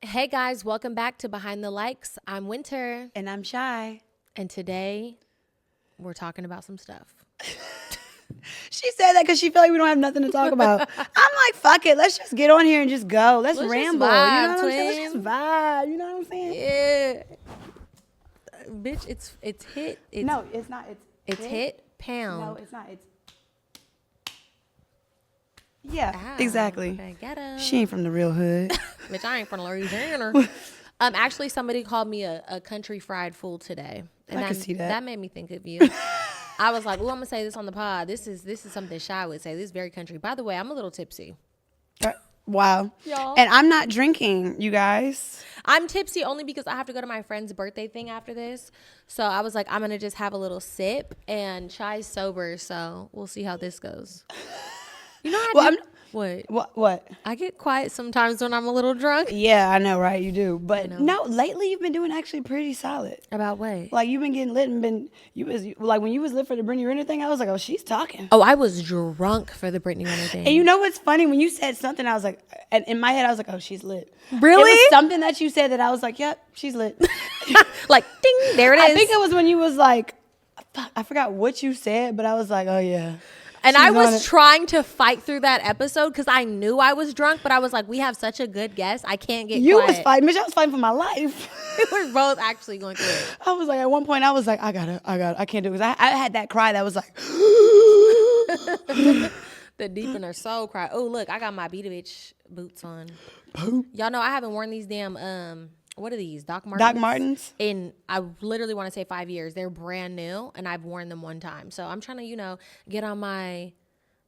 Hey guys, welcome back to Behind the Likes. I'm Winter. And I'm Chy. And today we're talking about some stuff. She said that because she feel like we don't have nothing to talk about. I'm like, fuck it. Let's just get on here and just go. Let's ramble. Vibe, you know what I'm saying? twin. Let's just vibe. You know what I'm saying? Yeah. Bitch, it's hit. No, it's not. It's hit pound. No, it's not. It's. Yeah, Ah, exactly. Okay, get him. She ain't from the real hood. Bitch, I ain't from Louisiana. Actually, somebody called me a country fried fool today. And I can see that. That made me think of you. I was like, "Ooh, I'm gonna say this on the pod. This is something Chy would say. This is very country." By the way, I'm a little tipsy. Wow. Y'all. And I'm not drinking, you guys. I'm tipsy only because I have to go to my friend's birthday thing after this. So I was like, I'm gonna just have a little sip. And Chy's sober, so we'll see how this goes. You know how What? I get quiet sometimes when I'm a little drunk. Yeah, I know, right? You do. But no, lately you've been doing actually pretty solid. About what? Like you've been getting lit and you was like when you was lit for the Brittany Renner thing, I was like, oh, she's talking. Oh, I was drunk for the Brittany Renner thing. And you know what's funny? When you said something, I was like, and in my head, I was like, oh, she's lit. Really? It was something that you said that I was like, yep, she's lit. Like, ding, there it is. I think it was when you was like, fuck, I forgot what you said, but I was like, oh yeah. And She's I on was it. trying to fight through that episode because I knew I was drunk, but I was like, we have such a good guest. I can't get You quiet. was fighting, bitch. I was fighting for my life. We were both actually going through it. I was like, at one point, I was like, I can't do it. Because I had that cry that was like, The deep in her soul cry. Oh, look, I got my Beat a Bitch boots on. Y'all know I haven't worn these damn, what are these? Doc Martens? Doc Martens? I literally want to say 5 years. They're brand new, and I've worn them one time. So I'm trying to, get on my,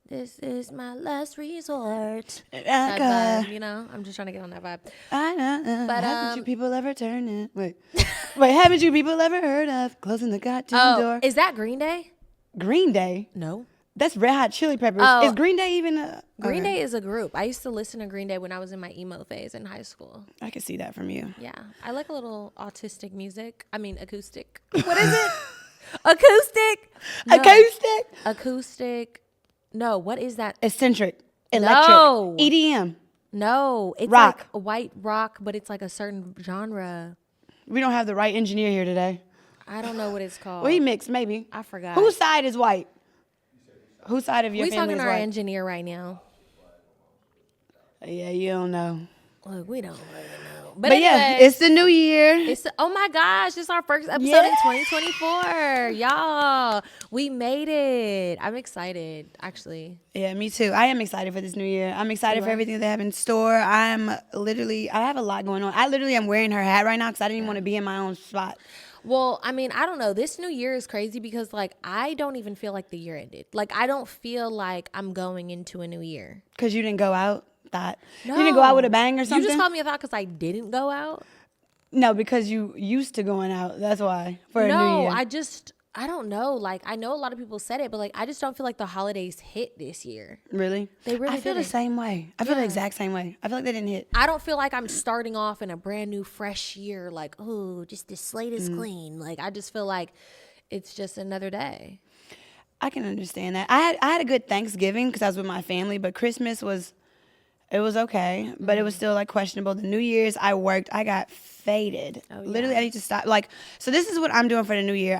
this is my last resort. That vibe, I'm just trying to get on that vibe. But haven't you people ever turned it? Wait, haven't you people ever heard of closing the goddamn door? Is that Green Day? Green Day? No. That's Red Hot Chili Peppers. Oh. Is Green Day even a... Green Day is a group. I used to listen to Green Day when I was in my emo phase in high school. I can see that from you. Yeah. I like a little autistic music. I mean, acoustic. What is it? Acoustic? No. Acoustic? Acoustic. No, what is that? Eccentric. Electric. No. EDM. No. It's Rock. like a white rock, but it's like a certain genre. We don't have the right engineer here today. I don't know what it's called. Well, he mixed, maybe. I forgot. Whose side is white? Whose side of your We family talking is to our white? engineer right now. Yeah, you don't know. Look, we don't really know. But yeah, anyways, it's the new year. Oh my gosh, this is our first episode in 2024. Y'all, we made it. I'm excited, actually. Yeah, me too. I am excited for this new year. I'm excited for everything that they have in store. I have a lot going on. I literally am wearing her hat right now because I didn't even want to be in my own spot. Well, I mean, I don't know. This new year is crazy because, I don't even feel like the year ended. I don't feel like I'm going into a new year. Because you didn't go out? No. You didn't go out with a bang or something? You just called me a thought because I didn't go out? No, because you used to going out. That's why. For a new year. No, I don't know. I know a lot of people said it, but I just don't feel like the holidays hit this year. Really? They really I feel didn't. the same way. I feel the exact same way. I feel like they didn't hit. I don't feel like I'm starting off in a brand new, fresh year. Just the slate is clean. I just feel like it's just another day. I can understand that. I had a good Thanksgiving because I was with my family, but Christmas was okay, but it was still questionable. The New Year's I worked. I got faded. Oh, yeah. Literally, I need to stop. So this is what I'm doing for the New Year.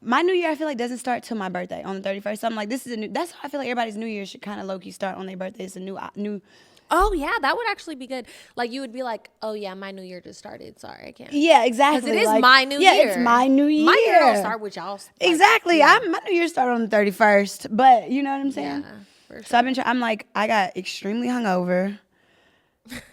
My New Year I feel like doesn't start till my birthday on the 31st. So I'm like, that's how I feel like everybody's New Year should kind of low key start on their birthday. It's a new. Oh, yeah, that would actually be good. You would be like, oh, yeah, my new year just started. Sorry, I can't. Yeah, exactly. Because it is my new year. Yeah, it's my new year. My year don't start with y'all. Exactly. Yeah. My New Year started on the 31st, but you know what I'm saying? Yeah, for sure. So I've been I got extremely hungover.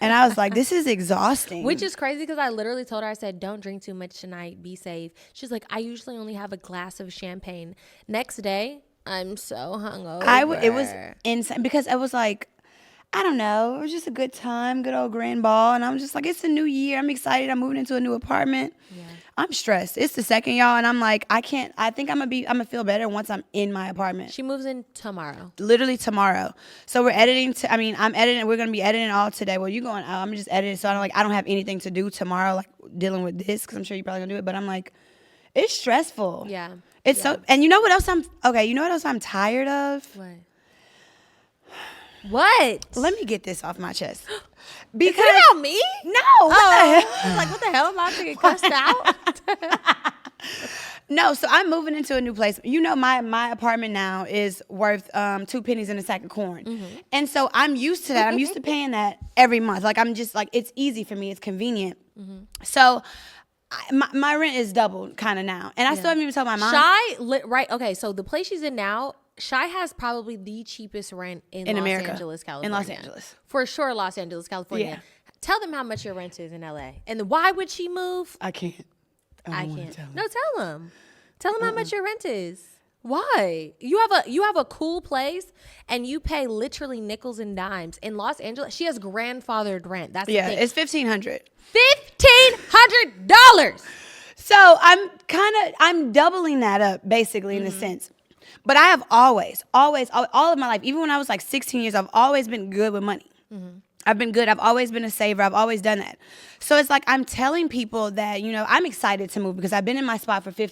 And I was like, this is exhausting. Which is crazy because I literally told her, I said, don't drink too much tonight. Be safe. She's like, I usually only have a glass of champagne. Next day, I'm so hungover. It was insane because I was like, I don't know. It was just a good time, good old grand ball. And I'm just like, it's a new year. I'm excited. I'm moving into a new apartment. Yeah. I'm stressed. It's the second, y'all. And I'm like, I think I'm going to feel better once I'm in my apartment. She moves in tomorrow. Literally tomorrow. So we're editing. I'm editing. We're going to be editing all today. Well, you going out. I'm just editing. So I don't have anything to do tomorrow, dealing with this, because I'm sure you're probably going to do it. But I'm like, it's stressful. Yeah. It's so, and you know what else I'm tired of? What? Let me get this off my chest. Because, is it about me? No. Oh, the hell am I to get cussed out? No, so I'm moving into a new place. You know, my apartment now is worth 2 pennies and a sack of corn. And so I'm used to that. I'm used to paying that every month. Like, I'm just like, it's easy for me. It's convenient. So my rent is doubled kind of now. And I still haven't even told my mom. Right. Okay. So the place she's in now, Chy has probably the cheapest rent in Los America. Angeles, California. In Los Angeles. For sure, Los Angeles, California. Yeah. Tell them how much your rent is in LA. And why would she move? I can't. I don't wanna can't. tell them. No, tell them. Tell them how much your rent is. Why? You have a cool place and you pay literally nickels and dimes. In Los Angeles, she has grandfathered rent. That's the thing. It's $1,500. $1,500. So I'm doubling that up basically in a sense. But I have always, all of my life, even when I was like 16 years, I've always been good with money. I've been good. I've always been a saver. I've always done that. So it's like I'm telling people that, you know, I'm excited to move because I've been in my spot for 5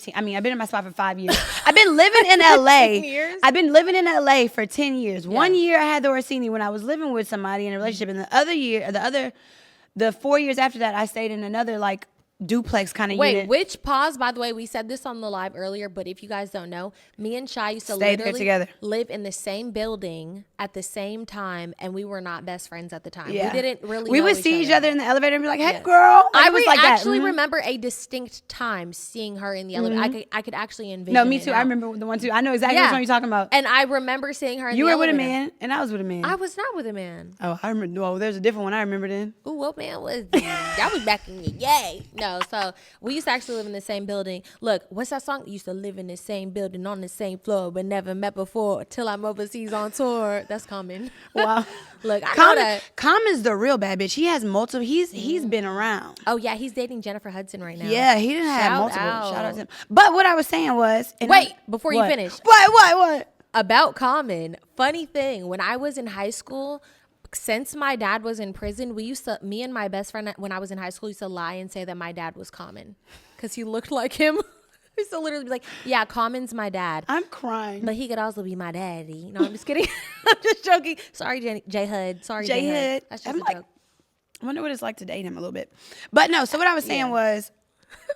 years. I've been living in LA. Years? I've been living in LA for 10 years. Yeah. 1 year I had the Orsini when I was living with somebody in a relationship. And the 4 years after that, I stayed in another like duplex kind of unit. Which pause, by the way, we said this on the live earlier, but if you guys don't know, me and Chy used to live in the same building at the same time, and we were not best friends at the time. Yeah. We didn't really We know would each see other. each other in the elevator and be like, hey, girl. Like, I it was like actually that. remember a distinct time seeing her in the elevator. I could actually envision No, me it too. now. I remember the one too. I know exactly which one you're talking about. And I remember seeing her in You the were with elevator. a man, and I was with a man. I was not with a man. Oh, I remember. Oh, there's a different one I remember then. Ooh, what man was that? That was back in the yay. No, so we used to actually live in the same building. Look, what's that song? Used to live in the same building on the same floor, but never met before till I'm overseas on tour. That's Common. Wow. Look, I know that. Common's the real bad bitch. He has multiple. He's been around. Oh yeah, he's dating Jennifer Hudson right now. Yeah, he didn't have multiple. out. Shout out to him. But what I was saying was, Before you finish. What? About Common, funny thing, when I was in high school, since my dad was in prison, me and my best friend when I was in high school used to lie and say that my dad was Common because he looked like him. We used to literally be like, yeah, Common's my dad. I'm crying. But he could also be my daddy. No, I'm just kidding. I'm just joking. Sorry, J Hud. Sorry, J Hud. That's just a joke. I wonder what it's like to date him a little bit. But no, so what I was saying was,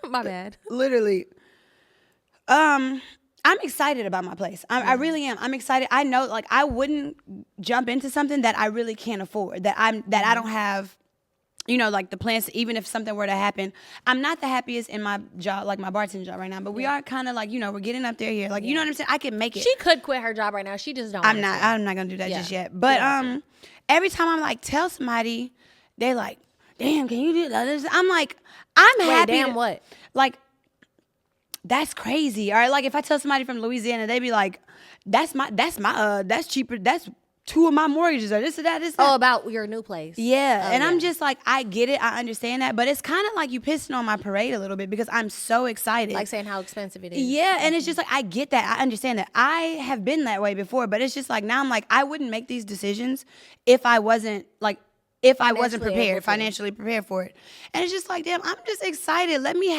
my bad. Literally, I'm excited about my place. I really am. I'm excited. I know, like, I wouldn't jump into something that I really can't afford, that I don't have, you know, like the plans to, even if something were to happen. I'm not the happiest in my job, like my bartending job right now, but we are kind of like, you know, we're getting up there here. Like, you know what I'm saying? I can make it. She could quit her job right now. She just don't. I'm not going to do that just yet. But every time I'm like, tell somebody, they're like, damn, can you do that? I'm like, I'm happy. Damn what? Like, that's crazy. Or like if I tell somebody from Louisiana, they be like, that's cheaper. That's 2 of my mortgages or this or that. Oh, about your new place. Yeah. And I'm just like, I get it. I understand that. But it's kind of like you pissing on my parade a little bit because I'm so excited. Like saying how expensive it is. Yeah. And it's just like, I get that. I understand that. I have been that way before. But it's just like, now I'm like, I wouldn't make these decisions if I wasn't like, financially prepared for it. And it's just like, damn, I'm just excited. Let me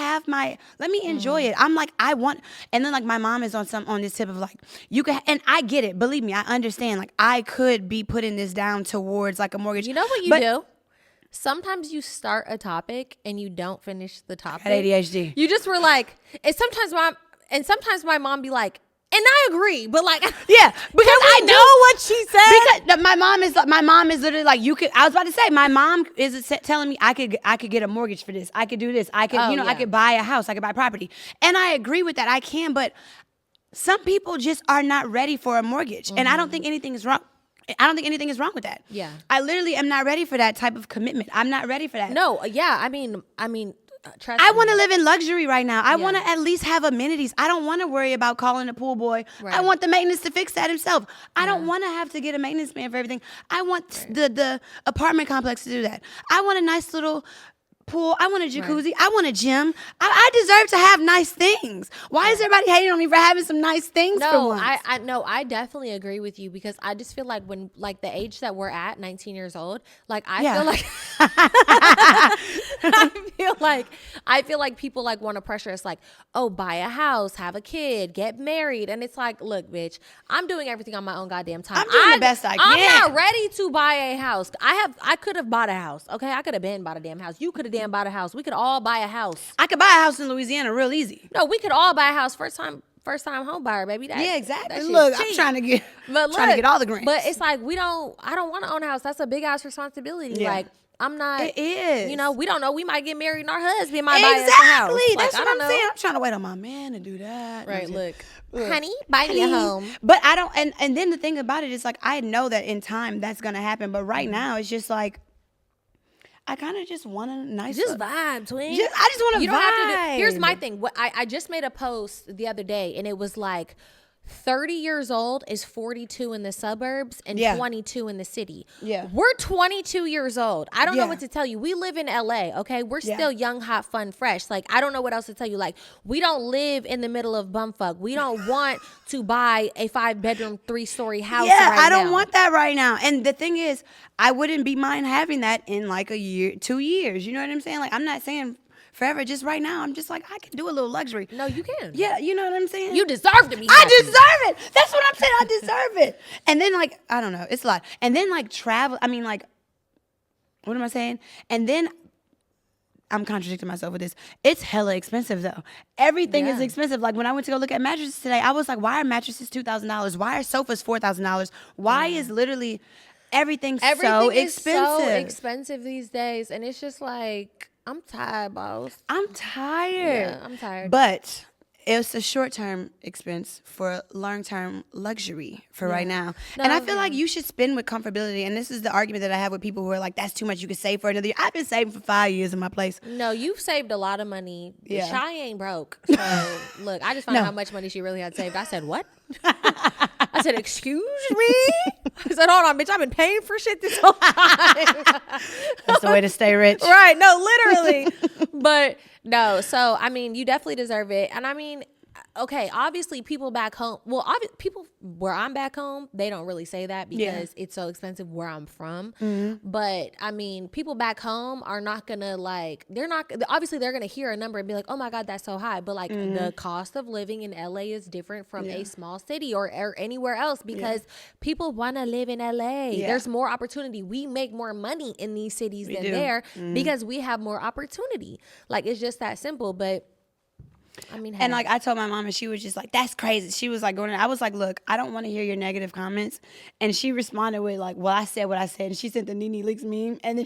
enjoy it. I'm like, and then like my mom is on this tip of like, you can, and I get it. Believe me, I understand. Like I could be putting this down towards like a mortgage. You know what you do? Sometimes you start a topic and you don't finish the topic. At ADHD. You just were like, and sometimes my mom be like, and I agree, but like, yeah, because I know what she said. Because my mom is literally like, you could. I was about to say, my mom is telling me I could get a mortgage for this. I could do this. I could, I could buy a house. I could buy property, and I agree with that. I can, but some people just are not ready for a mortgage, and I don't think anything is wrong. I don't think anything is wrong with that. Yeah, I literally am not ready for that type of commitment. I'm not ready for that. No, yeah, I mean. I want to live in luxury right now. I want to at least have amenities. I don't want to worry about calling a pool boy. Right. I want the maintenance to fix that himself. I don't want to have to get a maintenance man for everything. I want the apartment complex to do that. I want a nice little pool. I want a jacuzzi. Right. I want a gym. I deserve to have nice things. Why is everybody hating on me for having some nice things for once? I definitely agree with you because I just feel like when like the age that we're at, 19 years old, like I feel like like, I feel like people like want to pressure us like, oh, buy a house, have a kid, get married. And it's like, look, bitch, I'm doing everything on my own goddamn time. I'm doing the best I can. I'm not ready to buy a house. I could have bought a house. Okay. I could have been bought a damn house. You could have damn bought a house. We could all buy a house. I could buy a house in Louisiana real easy. No, we could all buy a house first time home buyer, baby. Yeah, exactly. That Look, cheap. I'm trying to get all the grants. But it's like I don't want to own a house. That's a big ass responsibility. Yeah. Like I'm not. It is. You know, we don't know. We might get married and our husband might buy us a house. Exactly. Like, That's what I'm saying. I'm trying to wait on my man to do that. Right. Look, honey, buy me a home. But I don't. And then the thing about it is like I know that in time that's gonna happen. But right now it's just like I kind of just want a nice. Just vibe, twin. I just want to vibe. You don't have to do. Here's my thing. What I just made a post the other day, and it was like 30 years old is 42 in the suburbs and 22 in the city. Yeah. We're 22 years old. I don't know Yeah. what to tell you. We live in LA, okay? We're still young, hot, fun, fresh. Like, I don't know what else to tell you. Like, we don't live in the middle of bumfuck. We don't want to buy a 5-bedroom, 3-story house. Yeah, I don't now. want that right now. And the thing is, I wouldn't be mind having that in like a year, 2 years. You know what I'm saying? Like, I'm not saying forever. Just right now, I'm just like, I can do a little luxury. No, you can. Yeah, you know what I'm saying? You deserve to be happy. I deserve it. That's what I'm saying. I deserve it. And then like, I don't know. It's a lot. And then like travel. I mean like, what am I saying? And then I'm contradicting myself with this. It's hella expensive though. Everything is expensive. Like when I went to go look at mattresses today, I was like, why are mattresses $2,000? Why are sofas $4,000? Why is literally everything so expensive? Is so expensive these days. And it's just like, I'm tired, boss. I'm tired. Yeah, I'm tired. But it's a short-term expense for long-term luxury for right now. No, and I feel like you should spend with comfortability. And this is the argument that I have with people who are like, that's too much. You could save for another year. I've been saving for 5 years in my place. No, you've saved a lot of money. Yeah. Chy ain't broke. So, look, I just found out how much money she really had saved. I said, what? I said, excuse me? I said, hold on, bitch. I've been paying for shit this whole time. That's the way to stay rich. Right. No, literally. But no. So, I mean, you definitely deserve it. And I mean, okay, obviously people back home, people where I'm back home, they don't really say that because it's so expensive where I'm from. Mm-hmm. But I mean, people back home are not gonna like, obviously they're gonna hear a number and be like, oh my God, that's so high. But like the cost of living in LA is different from a small city or anywhere else because people wanna live in LA. Yeah. There's more opportunity. We make more money in these cities than there because we have more opportunity. Like it's just that simple. But I mean, and like I told my mom, and she was just like, "That's crazy." She was like, "I was like, look, I don't want to hear your negative comments." And she responded with like, "Well, I said what I said." And she sent the Nene Leaks meme, and then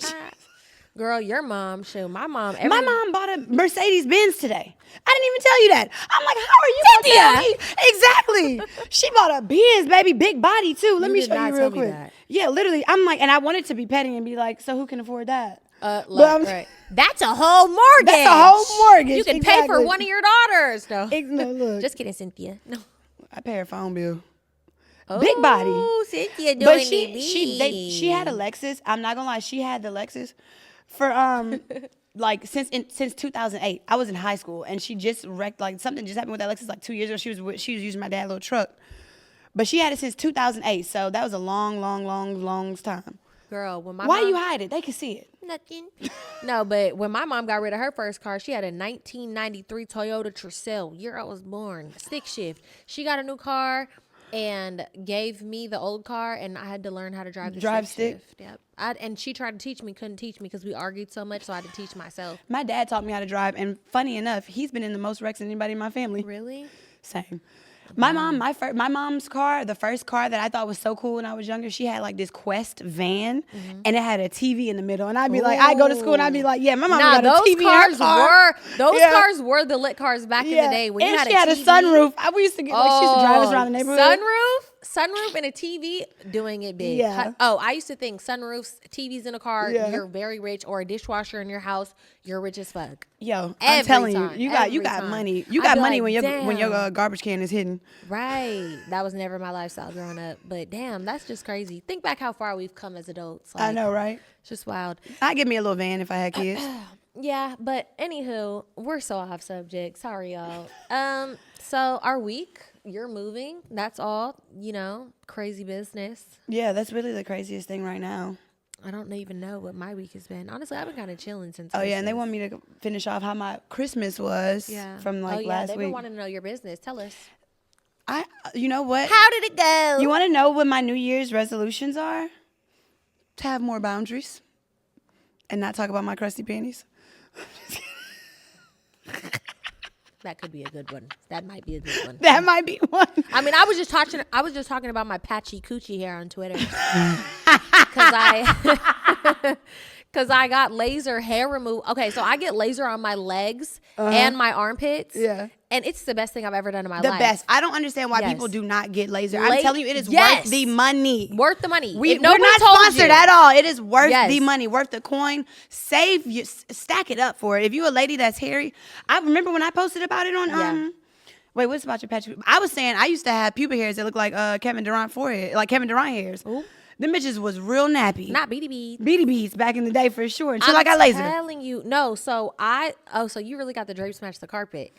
girl, your mom, shoot, my mom. My mom bought a Mercedes Benz today. I didn't even tell you that. I'm like, how are you gonna tell me? Exactly. She bought a Benz, baby, big body too. Let me show you real quick. Yeah, literally. I'm like, and I wanted to be petty and be like, so who can afford that? Right. That's a whole mortgage. That's a whole mortgage. You can pay for one of your daughters. No, no, look. Just kidding, Cynthia. No, I pay her phone bill. Oh, big body. Cynthia doing But it. she had a Lexus. I'm not gonna lie, she had the Lexus for like since 2008. I was in high school and she just wrecked, like something just happened with that Lexus like 2 years ago. She was using my dad's little truck. But she had it since 2008, so that was a long time. Girl, when my Why mom, you hide it? They can see it. Nothing. No, but when my mom got rid of her first car, she had a 1993 Toyota Tercel. Year I was born. Stick shift. She got a new car and gave me the old car, and I had to learn how to drive the stick shift. Yep. And she tried to teach me, couldn't teach me because we argued so much, so I had to teach myself. My dad taught me how to drive, and funny enough, he's been in the most wrecks than anybody in my family. Really? Same. My mom, my mom's car, the first car that I thought was so cool when I was younger, she had like this Quest van, and it had a TV in the middle. And I'd be like, I go to school and I'd be like, yeah, my mom got a TV in her car. Cars were the lit cars back in the day when you had she a had TV. a sunroof. We used to get like she used to drive us around the neighborhood. Sunroof and a TV, doing it big. Yeah. I used to think sunroofs, TVs in a car, you're very rich, or a dishwasher in your house, you're rich as fuck. Yo, I'm telling you, you got money. You got money when your garbage can is hidden. Right. That was never my lifestyle growing up. But damn, that's just crazy. Think back how far we've come as adults. Like, I know, right? It's just wild. I'd give me a little van if I had kids. Yeah, but anywho, we're so off subject. Sorry, y'all. So our week, you're moving. That's all, crazy business. Yeah, that's really the craziest thing right now. I don't even know what my week has been. Honestly, I've been kind of chilling since. Oh, yeah, and they Christmas. want me to finish off how my Christmas was from, like, last they've week. been wanting to know your business. Tell us. You know what? How did it go? You want to know what my New Year's resolutions are? To have more boundaries and not talk about my crusty panties. That could be a good one. That might be a good one. That might be one. I mean, I was just talking about my patchy coochie hair on Twitter because I got laser hair removal. Okay, so I get laser on my legs and my armpits. Yeah. And it's the best thing I've ever done in my life. The best. I don't understand why Yes. people do not get laser. I'm telling you, it is Yes. worth the money. Worth the money. We're If nobody not told sponsored you- at all. It is worth Yes. the money, worth the coin. Stack it up for it. If you're a lady that's hairy, I remember when I posted about it on Yeah. Wait, what's about your patch? I was saying I used to have pubic hairs that look like Kevin Durant forehead, like Kevin Durant hairs. Ooh. Them bitches was real nappy. Not beady beads. Beady beads back in the day for sure. Until I got laser. I'm telling you. No, so you really got the drapes match the carpet.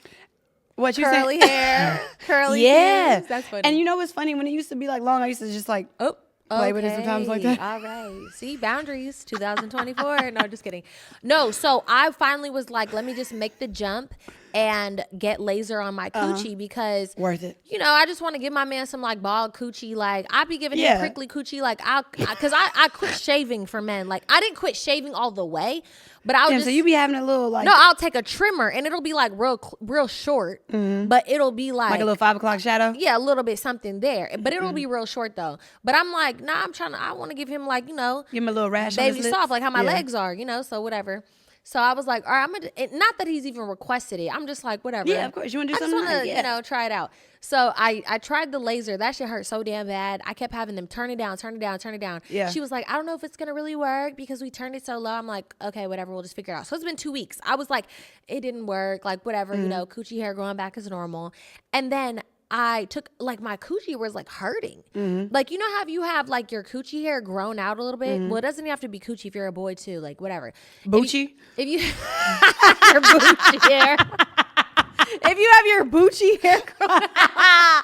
What you Curly say? hair. Curly Yeah. pins. That's funny. And you know what's funny? When it used to be like long, I used to just like play with it sometimes like that. All right. See, boundaries, 2024. No, just kidding. No, so I finally was like, let me just make the jump and get laser on my coochie because Worth it. You know, I just want to give my man some like bald coochie. Like I be giving him Yeah. prickly coochie. Like because I quit shaving for men. Like I didn't quit shaving all the way, but I was Damn, just so you be having a little like no. I'll take a trimmer and it'll be like real short, but it'll be a little 5 o'clock shadow. yeah, a little bit something there, but it'll be real short though. But I'm like, nah, I want to give him like, you know, Give him a little rash on baby his lips. soft, like how my Yeah. legs are, you know, so whatever. So I was like, all right, not that he's even requested it. I'm just like, whatever. Yeah, of course. You want to do I just something want nice? to, Yeah. you know, try it out. So I tried the laser. That shit hurt so damn bad. I kept having them turn it down, turn it down, turn it down. Yeah. She was like, I don't know if it's going to really work because we turned it so low. I'm like, okay, whatever. We'll just figure it out. So it's been 2 weeks. I was like, it didn't work. Like, whatever, you know, coochie hair growing back is normal. And then I took, like, my coochie was, like, hurting. Like, you know how you have, like, your coochie hair grown out a little bit? Well, it doesn't even have to be coochie if you're a boy, too. Like, whatever. Bucci? If you your Bucci hair. If you have your Bucci hair grown out,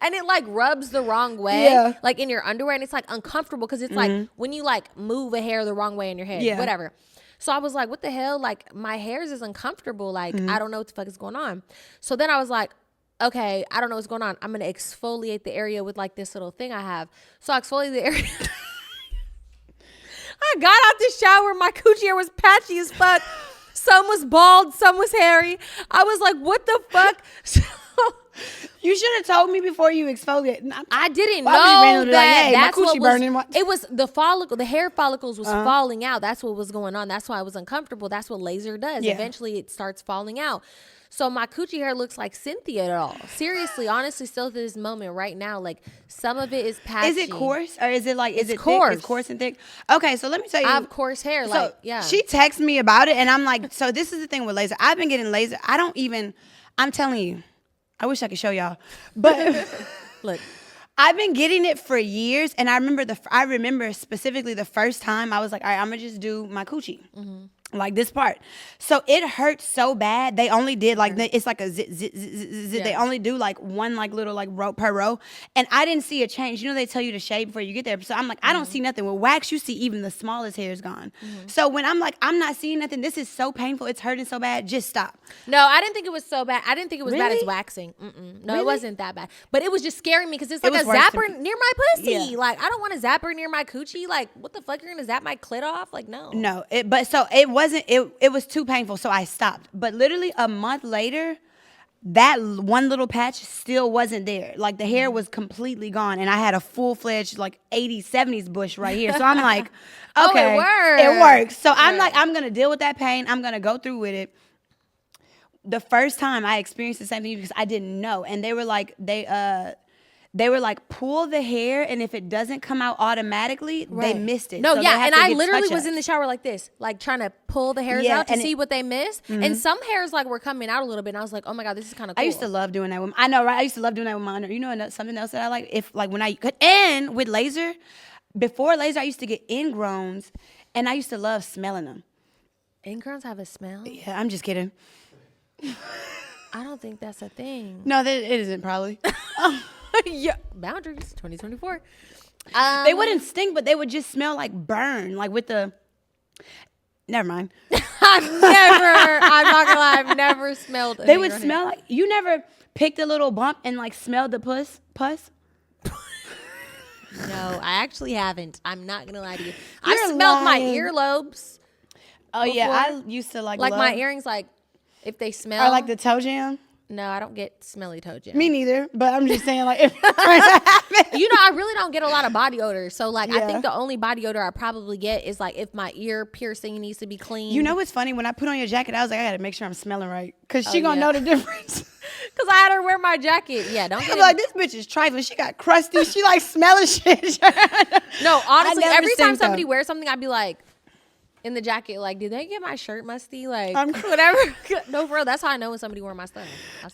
and it, like, rubs the wrong way, Yeah. like, in your underwear, and it's, like, uncomfortable because it's, like, when you, like, move a hair the wrong way in your head. Yeah. Whatever. So I was like, what the hell? Like, my hairs is uncomfortable. Like, I don't know what the fuck is going on. So then I was like, okay, I don't know what's going on. I'm going to exfoliate the area with like this little thing I have. So I exfoliated the area. I got out the shower. My coochie hair was patchy as fuck. Some was bald. Some was hairy. I was like, what the fuck? So You should have told me before you exfoliate. I didn't Why would you know randomly be like, that hey, my that's what coochie was, burning? What? it was the follicle, the hair follicles was falling out. That's what was going on. That's why I was uncomfortable. That's what laser does. Yeah. Eventually it starts falling out. So my coochie hair looks like Cynthia at all. Seriously, honestly, still to this moment right now, like some of it is patchy. Is it coarse or is it like is it coarse. thick? It's coarse and thick. Okay, so let me tell you. I have coarse hair. So Like, yeah. she texted me about it, and I'm like, so this is the thing with laser. I've been getting laser. I'm telling you, I wish I could show y'all, but Look, I've been getting it for years, and I remember specifically the first time I was like, all right, I'm gonna just do my coochie. Like this part. So it hurt so bad. They only did like, it's like a zit, zit, zit, zit, zit. They Yeah. only do like one like little like row per row. And I didn't see a change. You know, they tell you to shave before you get there. So I'm like, I don't see nothing. With wax, you see even the smallest hair is gone. So when I'm like, I'm not seeing nothing. This is so painful. It's hurting so bad. Just stop. no, I didn't think it was so bad. I didn't think it was bad as Really? waxing. No, Really? it wasn't that bad. But it was just scaring me because it's It like a was worse zapper than- near my pussy. Yeah. Like, I don't want a zapper near my coochie. Like, what the fuck? You're going to zap my clit off? Like, no. No, but so it wasn't, it was too painful. So I stopped. But literally a month later, that one little patch still wasn't there. Like the hair was completely gone. And I had a full-fledged like 80s, 70s bush right here. So I'm like, Oh, it okay. works. It works. So I'm Yeah. like, I'm going to deal with that pain. I'm going to go through with it. The first time I experienced the same thing because I didn't know. And they were like, they were like, pull the hair, and if it doesn't come out automatically, they missed it. No, So they yeah, have and to I get literally was touch-ups. in the shower like this, like trying to pull the hairs Yeah, out to and see it- what they missed. And some hairs like were coming out a little bit, and I was like, oh my god, this is kind of cool. I used to love doing that with. I know, right? I used to love doing that with my under. You know, something else that I like. If like when I and with laser, before laser, I used to get ingrowns, and I used to love smelling them. Ingrowns have a smell? Yeah, I'm just kidding. I don't think that's a thing. No, it isn't probably. Yeah, boundaries 2024. They wouldn't stink, but they would just smell like burn, like with the. Never mind. I'm not gonna lie, I've never smelled. They would smell like, you never picked a little bump and like smelled the pus? No, I actually haven't. I'm not gonna lie to you. You're I smelled my lying. earlobes. Oh yeah, I used to like my earrings, like if they smell. Or like the toe jam. No, I don't get smelly toe jam. Me neither, but I'm just saying like if I really don't get a lot of body odor. So like I think the only body odor I probably get is like if my ear piercing needs to be clean. You know what's funny? When I put on your jacket, I was like, I gotta make sure I'm smelling right. Cause she gonna know the difference. Cause I had her wear my jacket. Yeah, don't get like this bitch is trifling. She got crusty. She like smelling shit. No, honestly, every time somebody wears something, I'd be like, in the jacket, like, did they get my shirt musty? Like, whatever. No, for real. That's how I know when somebody wore my stuff.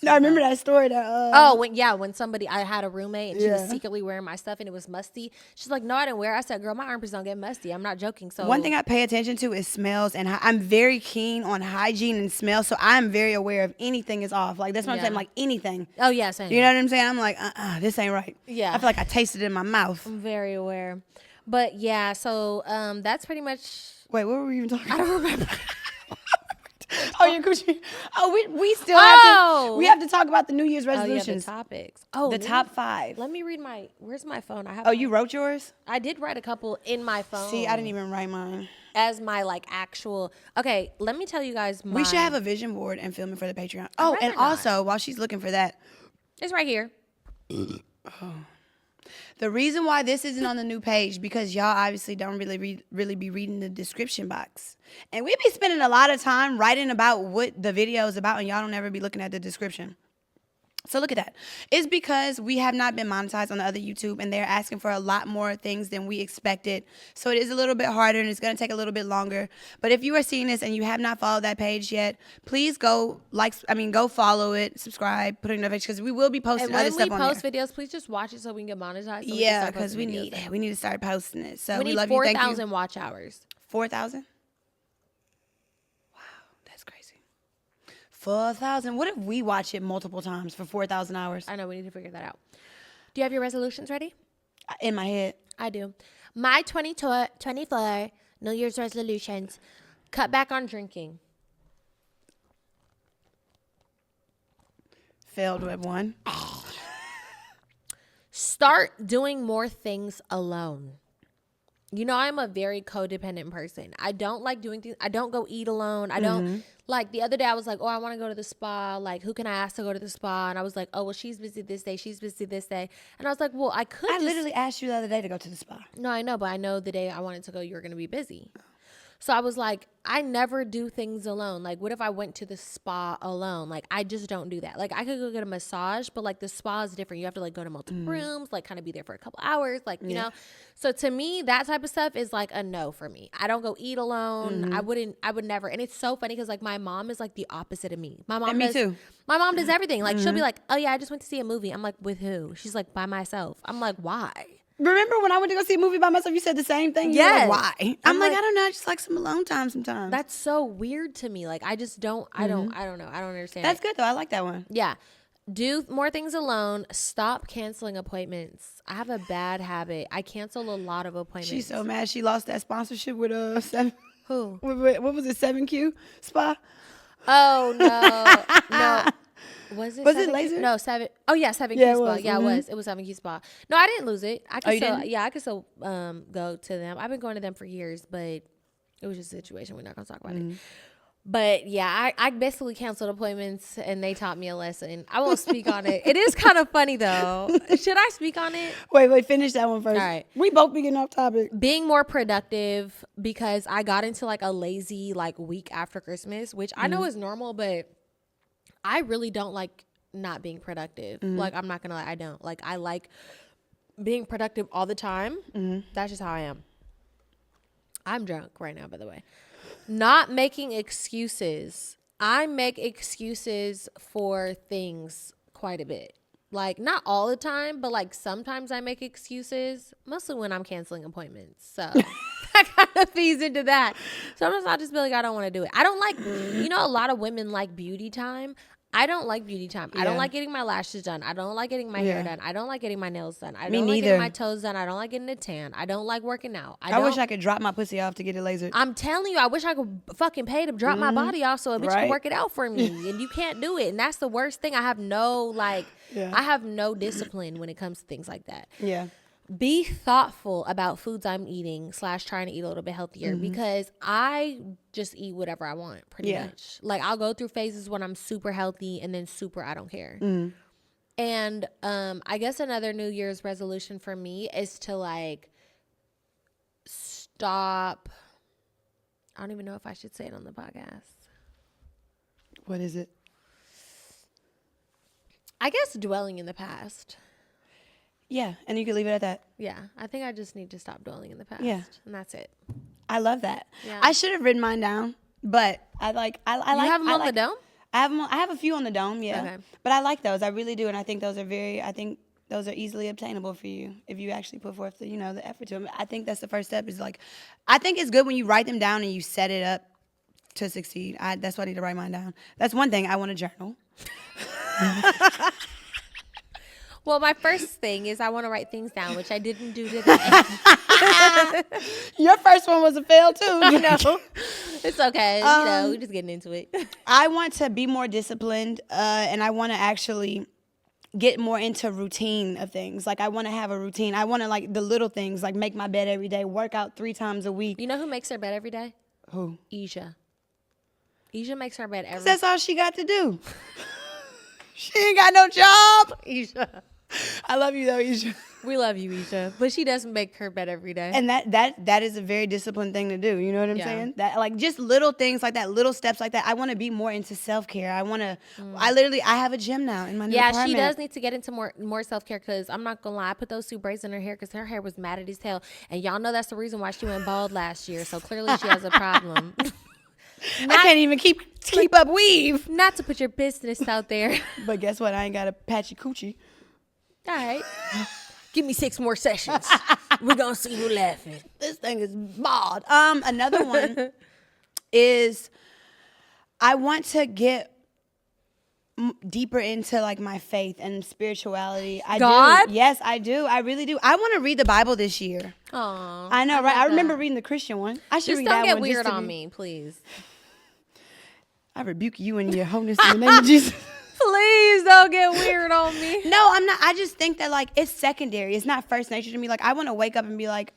No, I remember that story. That when somebody, I had a roommate and she was secretly wearing my stuff and it was musty. She's like, no, I didn't wear it. I said, girl, my armpits don't get musty. I'm not joking. So one thing I pay attention to is smells, and I'm very keen on hygiene and smell. So I'm very aware of anything is off. Like that's what I'm saying. Like anything. Oh yeah, same. You know what I'm saying? I'm like, this ain't right. Yeah. I feel like I tasted it in my mouth. I'm very aware. But yeah, so that's pretty much. Wait, what were we even talking about? I don't remember. Oh, your Gucci. Oh, we still have to talk about the New Year's resolutions. The topics. The top 5. Let me read where's my phone? I have. Oh, you wrote yours? I did write a couple in my phone. See, I didn't even write mine. As my like actual. Okay, let me tell you guys. We should have a vision board and film it for the Patreon. Oh, and also while she's looking for that, it's right here. The reason why this isn't on the new page because y'all obviously don't really be reading the description box. And we be spending a lot of time writing about what the video is about and y'all don't ever be looking at the description. So look at that. It's because we have not been monetized on the other YouTube and they're asking for a lot more things than we expected. So it is a little bit harder and it's going to take a little bit longer. But if you are seeing this and you have not followed that page yet, please go go follow it, subscribe, put it in notifications because we will be posting other stuff on there. When we post videos, please just watch it so we can get monetized. So yeah, because we need to start posting it. So we need love you. 4,000 watch hours. 4,000? Wow, that's crazy. 4,000. What if we watch it multiple times for 4,000 hours? I know, we need to figure that out. Do you have your resolutions ready? In my head. I do. My 2024 New Year's resolutions: cut back on drinking. Failed with one. Start doing more things alone. You know, I'm a very codependent person. I don't like doing things. I don't go eat alone. I don't like the other day I was like, oh, I want to go to the spa. Like, who can I ask to go to the spa? And I was like, oh, well, she's busy this day. She's busy this day. And I was like, well, I literally asked you the other day to go to the spa. No, I know, but I know the day I wanted to go, you were going to be busy. So I was like, I never do things alone. Like, what if I went to the spa alone? Like, I just don't do that. Like, I could go get a massage, but like the spa is different. You have to like go to multiple rooms, like kind of be there for a couple hours, like, you know. So to me, that type of stuff is like a no for me. I don't go eat alone. I would never. And it's so funny because like my mom is like the opposite of me. My mom too. My mom does everything. Like she'll be like, oh yeah, I just went to see a movie. I'm like, with who? She's like, by myself. I'm like, why? Remember when I went to go see a movie by myself, you said the same thing? Yeah. Like, why? I'm like, I don't know. I just like some alone time sometimes. That's so weird to me. Like, I just don't, I don't know. I don't understand. That's good though. I like that one. Yeah. Do more things alone. Stop canceling appointments. I have a bad habit. I cancel a lot of appointments. She's so mad she lost that sponsorship with Who? What was it, 7Q Spa? Oh, no. Was it laser? No, 7. Oh yeah, 7Q Spa. Yeah, it was. It was 7Q Spa. No, I didn't lose it. I could still go to them. I've been going to them for years, but it was just a situation. We're not gonna talk about it. But yeah, I basically canceled appointments and they taught me a lesson. I won't speak on it. It is kind of funny though. Should I speak on it? Wait, finish that one first. All right. We both be getting off topic. Being more productive because I got into like a lazy like week after Christmas, which I know is normal, but I really don't like not being productive. Like, I'm not going to lie. I don't. Like, I like being productive all the time. That's just how I am. I'm drunk right now, by the way. Not making excuses. I make excuses for things quite a bit. Like, not all the time, but like sometimes I make excuses, mostly when I'm canceling appointments. So that kind of feeds into that. Sometimes I'll just be like, I don't want to do it. I don't like, a lot of women like beauty time. I don't like beauty time. I don't like getting my lashes done. I don't like getting my hair done. I don't like getting my nails done. I don't like getting my toes done. I don't like getting a tan. I don't like working out. I wish I could drop my pussy off to get it lasered. I'm telling you, I wish I could fucking pay to drop my body off so a bitch can work it out for me. And you can't do it. And that's the worst thing. I have no I have no discipline when it comes to things like that. Yeah. Be thoughtful about foods I'm eating / trying to eat a little bit healthier because I just eat whatever I want pretty much. Like I'll go through phases when I'm super healthy and then super I don't care. And I guess another New Year's resolution for me is to like stop. I don't even know if I should say it on the podcast. What is it? I guess dwelling in the past. Yeah, and you can leave it at that. Yeah, I think I just need to stop dwelling in the past. Yeah, and that's it. I love that. Yeah. I should have written mine down, but I have them on the dome. I have a few on the dome. Yeah, Okay. But I like those. I really do, and I think those are easily obtainable for you if you actually put forth the effort to them. I think that's the first step. Is like, I think it's good when you write them down and you set it up to succeed. That's why I need to write mine down. That's one thing. I want to journal. Well, my first thing is I want to write things down, which I didn't do today. Your first one was a fail too. I know. It's okay. We're just getting into it. I want to be more disciplined, and I want to actually get more into routine of things. Like I want to have a routine. I want to like the little things, like make my bed every day, work out 3 times a week. You know who makes her bed every day? Who? Isha. Isha makes her bed every day. That's all she got to do. She ain't got no job. Isha. I love you though, Isha. We love you, Isha. But she doesn't make her bed every day. And that is a very disciplined thing to do. You know what I'm saying? That like just little things like that, little steps like that. I want to be more into self-care. I want to. I have a gym now in my new apartment. She does need to get into more self-care because I'm not gonna lie, I put those 2 braids in her hair because her hair was matted as hell, and y'all know that's the reason why she went bald last year. So clearly she has a problem. I can't even keep up weave. Not to put your business out there. But guess what? I ain't got a patchy coochie. All right. Give me 6 more sessions. We're going to see you laughing. This thing is bald. Another one is I want to get deeper into like my faith and spirituality. God? Do. Yes, I do. I really do. I want to read the Bible this year. Aw. I know, right? I remember reading the Christian one. I should just read don't that get one. Weird on me, please. I rebuke you and your holiness in the name of Jesus. Please don't get weird on me. No, I'm not. I just think that like it's secondary. It's not first nature to me. Like I want to wake up and be like,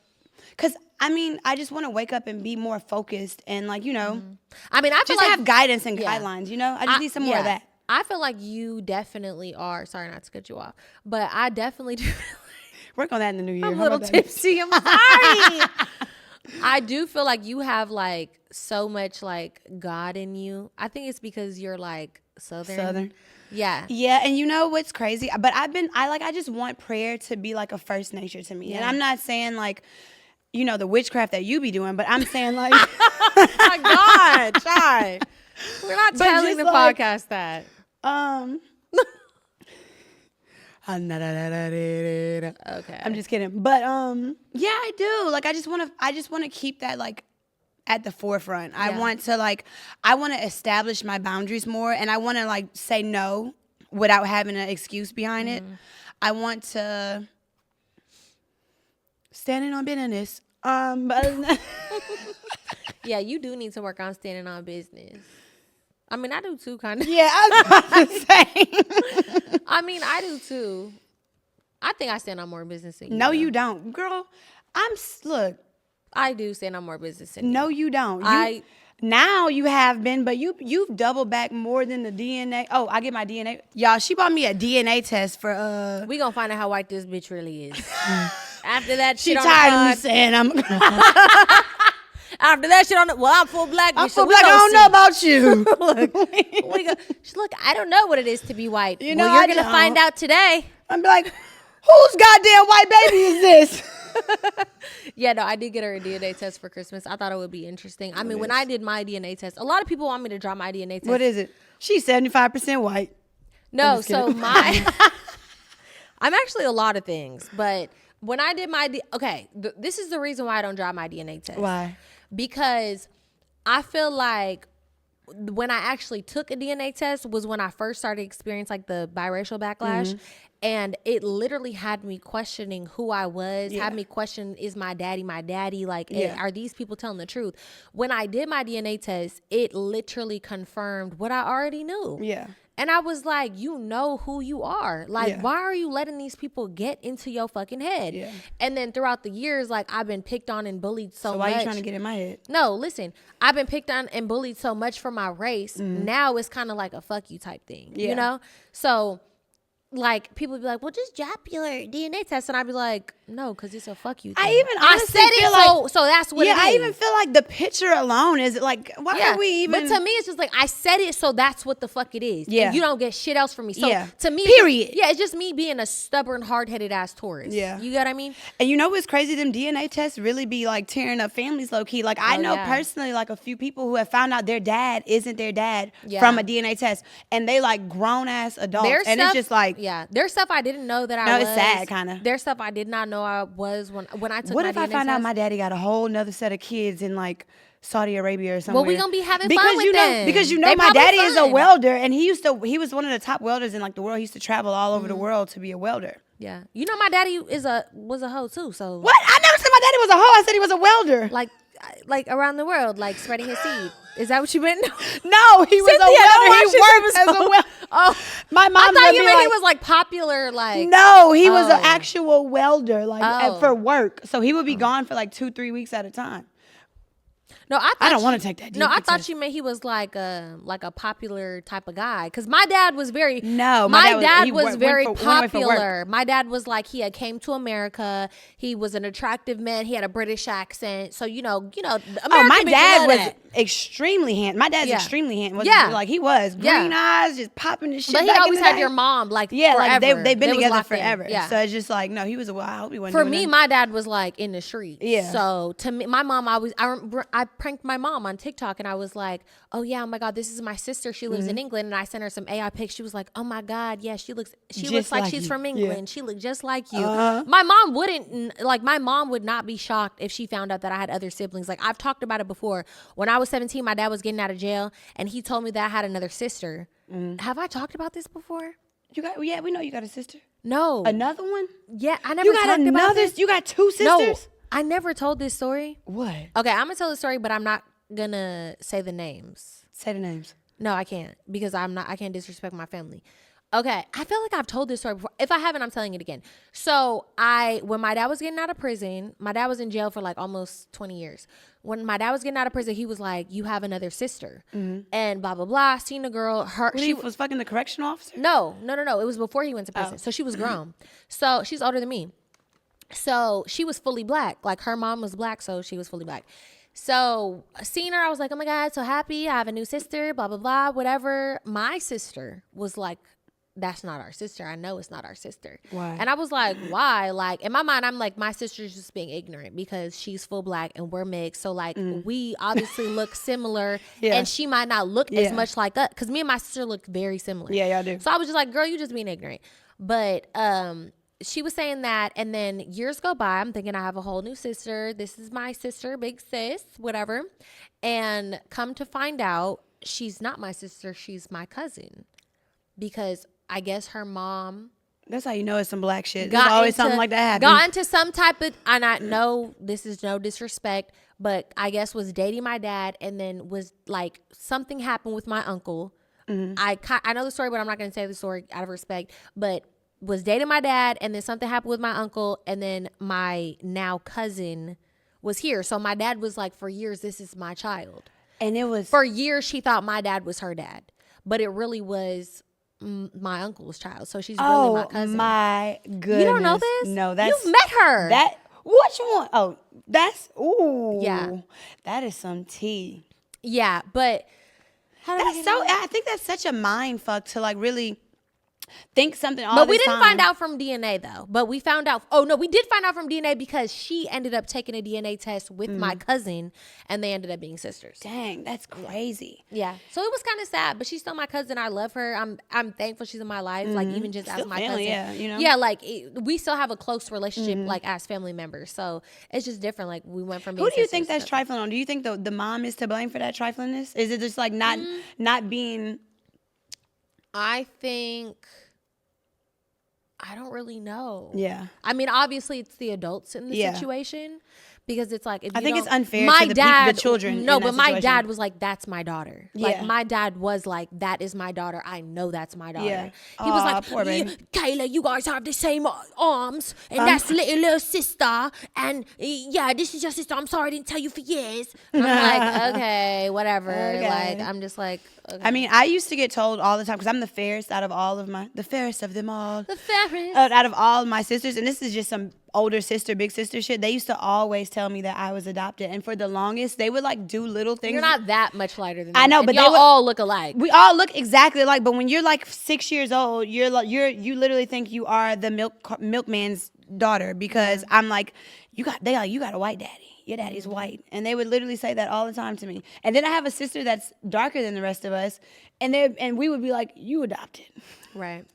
because I just want to wake up and be more focused and like I mean, I feel just like have guidance and guidelines. I just need some more of that. I feel like you definitely are. Sorry not to cut you off, but I definitely do. Work on that in the new year. I'm a little tipsy. I'm sorry. I do feel like you have like so much like God in you. I think it's because you're like Southern. Yeah. Yeah, and you know what's crazy? But I just want prayer to be like a first nature to me. Yeah. And I'm not saying like, the witchcraft that you be doing, but I'm saying like oh my God, Chy. We're not telling the podcast that. Okay. I'm just kidding. But yeah, I do. Like I just want to keep that like at the forefront. Yeah. I want to establish my boundaries more, and I want to like say no without having an excuse behind it. I want to standing on business. But yeah, you do need to work on standing on business. I mean, I do too, kind of. Yeah, I was about to say. I mean, I do too. I think I stand on more business than you. No, you don't, girl. Look. I do stand on more business than you. No, you don't. Now you have been, but you've doubled back more than the DNA. Oh, I get my DNA. Y'all, she bought me a DNA test for We gonna find out how white this bitch really is. After that she shit tired on the of me saying I'm After that shit on the I'm full black. I'm full black. I don't know about you. Look, I don't know what it is to be white. You're I gonna find out today. I'm like, whose goddamn white baby is this? Yeah, no, I did get her a DNA test for Christmas. I thought it would be interesting. I mean, when I did my DNA test, a lot of people want me to drop my DNA test. What is it? She's 75% white. No, so I'm actually a lot of things, but when I did my this is the reason why I don't drop my DNA test. Why? Because I feel like when I actually took a DNA test was when I first started experiencing like the biracial backlash. And it literally had me questioning who I was, had me question, is my daddy my daddy? Like, are these people telling the truth? When I did my DNA test, it literally confirmed what I already knew. Yeah. And I was like, you know who you are. Like, why are you letting these people get into your fucking head? Yeah. And then throughout the years, like, I've been picked on and bullied so much. So why are you trying to get in my head? No, listen. I've been picked on and bullied so much for my race. Now it's kind of like a fuck you type thing, you know? So, like, people would be like, well, just drop your DNA test. And I'd be like, no, because it's a fuck you thing. I said it, like, so that's what it is. Yeah, I even feel like the picture alone is like, why are we even? But to me, it's just like, I said it, so that's what the fuck it is. Yeah. And you don't get shit else from me. So to me, period. It's just me being a stubborn, hard-headed ass Taurus. Yeah. You get what I mean? And you know what's crazy? Them DNA tests really be like tearing up families low key. Like, I know personally, like, a few people who have found out their dad isn't their dad from a DNA test. And they like grown ass adults. It's just like, there's stuff I didn't know that I was. No, it's sad, kind of. There's stuff I did not know I was when I took what my if DNA I found out test? my daddy got a whole nother set of kids in like Saudi Arabia or somewhere? Well, we gonna be having fun with them. Because you know my daddy is a welder, and he was one of the top welders in like the world. He used to travel all over the world to be a welder. Yeah, you know my daddy was a hoe too. So what? I never said my daddy was a hoe. I said he was a welder. Like around the world, like spreading his seed. Is that what you meant? No, he was a welder. He worked as a welder. Oh, my mom. I thought you meant he was like popular. Like no, he was an actual welder, like for work. So he would be gone for like 2-3 weeks at a time. No, I don't want to take that. No, I thought you meant he was like a popular type of guy. Because my dad was very my dad was very popular. My dad was like he had came to America. He was an attractive man. He had a British accent. So American my dad was extremely handsome. My dad's extremely handsome. Like he was green eyes, just popping his shit. But he always had your mom like forever. Like they've been together forever. Yeah. So it's just like no, he was a I hope he wasn't. For me, my dad was like in the streets. Yeah. So to me, my mom I pranked my mom on TikTok and I was like, oh my God, this is my sister. She lives in England. And I sent her some AI pics. She was like, oh my God, yeah, she looks like she's from England. Yeah. She looked just like you. My mom would not be shocked if she found out that I had other siblings. Like I've talked about it before. When I was 17, my dad was getting out of jail and he told me that I had another sister. Have I talked about this before? We know you got a sister. No. Another one? Yeah, I never talked about this. You got two sisters? No. I never told this story. What? Okay, I'm gonna tell the story, but I'm not gonna say the names. Say the names. No, I can't because I can't disrespect my family. Okay, I feel like I've told this story before. If I haven't, I'm telling it again. So when my dad was getting out of prison, my dad was in jail for like almost 20 years. When my dad was getting out of prison, he was like, you have another sister. And blah, blah, blah. Seen a girl. She was fucking the correctional officer? No. It was before he went to prison. So she was grown. So she's older than me. So she was fully black. Like her mom was black, so she was fully black. So seeing her, I was like, oh my God, so happy. I have a new sister, blah, blah, blah, whatever. My sister was like, that's not our sister. I know it's not our sister. Why? And I was like, why? Like in my mind, I'm like, my sister's just being ignorant because she's full black and we're mixed. So like we obviously look similar and she might not look as much like us. Cause me and my sister look very similar. Yeah, y'all do. So I was just like, girl, you just being ignorant. But she was saying that, and then years go by. I'm thinking I have a whole new sister. This is my sister, big sis, whatever. And come to find out, she's not my sister. She's my cousin. Because I guess her mom. That's how you know it's some black shit. There's always something like that happening. Got into some type of, and I know this is no disrespect, but I guess was dating my dad, and then was like something happened with my uncle. I know the story, but I'm not going to say the story out of respect. But was dating my dad, and then something happened with my uncle, and then my now cousin was here. So my dad was like, for years, this is my child. And it was for years she thought my dad was her dad, but it really was my uncle's child. So she's really my cousin. Oh my goodness! You don't know this? No, that's you've met her. Which one? Oh, that's yeah. That is some tea. Yeah, but I think that's such a mind fuck to like really. think something all But we this didn't time. find out from DNA though. But we found out. Oh no, we did find out from DNA because she ended up taking a DNA test with my cousin, and they ended up being sisters. Dang, that's crazy. Yeah. So it was kind of sad, but she's still my cousin. I love her. I'm thankful she's in my life. Like even just Still as my family, cousin. yeah, you know? Yeah, like we still have a close relationship, like as family members. So it's just different. Like we went from being Who do you sisters think that's to- trifling on? Do you think the mom is to blame for that triflingness? Is it just like not being? I think. I don't really know. Yeah. I mean, obviously, it's the adults in the Yeah. situation because it's like if I you think it's don't- unfair my to the dad, the children. No, in that but my situation. dad was like, "That's my daughter." Like Yeah. my dad was like, "That is my daughter. I know that's my daughter." Yeah. He was Aw, like, poor baby. "Kayla, you guys have the same arms, and that's little sister, and yeah, this is your sister. I'm sorry I didn't tell you for years." And I'm like, okay, whatever. Okay. Like I'm just like, okay. I mean, I used to get told all the time because I'm the fairest out of all of the fairest of them all. the fairest. Out of all of my sisters, and this is just some older sister, big sister shit. They used to always tell me that I was adopted, and for the longest, they would like do little things. You're not that much lighter than I them, know, and but they y'all would- all look alike. We all look exactly alike, but when you're like 6 years old, you literally think you are the milkman's daughter because I'm like, you got a white daddy. Your daddy's white, and they would literally say that all the time to me. And then I have a sister that's darker than the rest of us, and we would be like, you adopted. Right.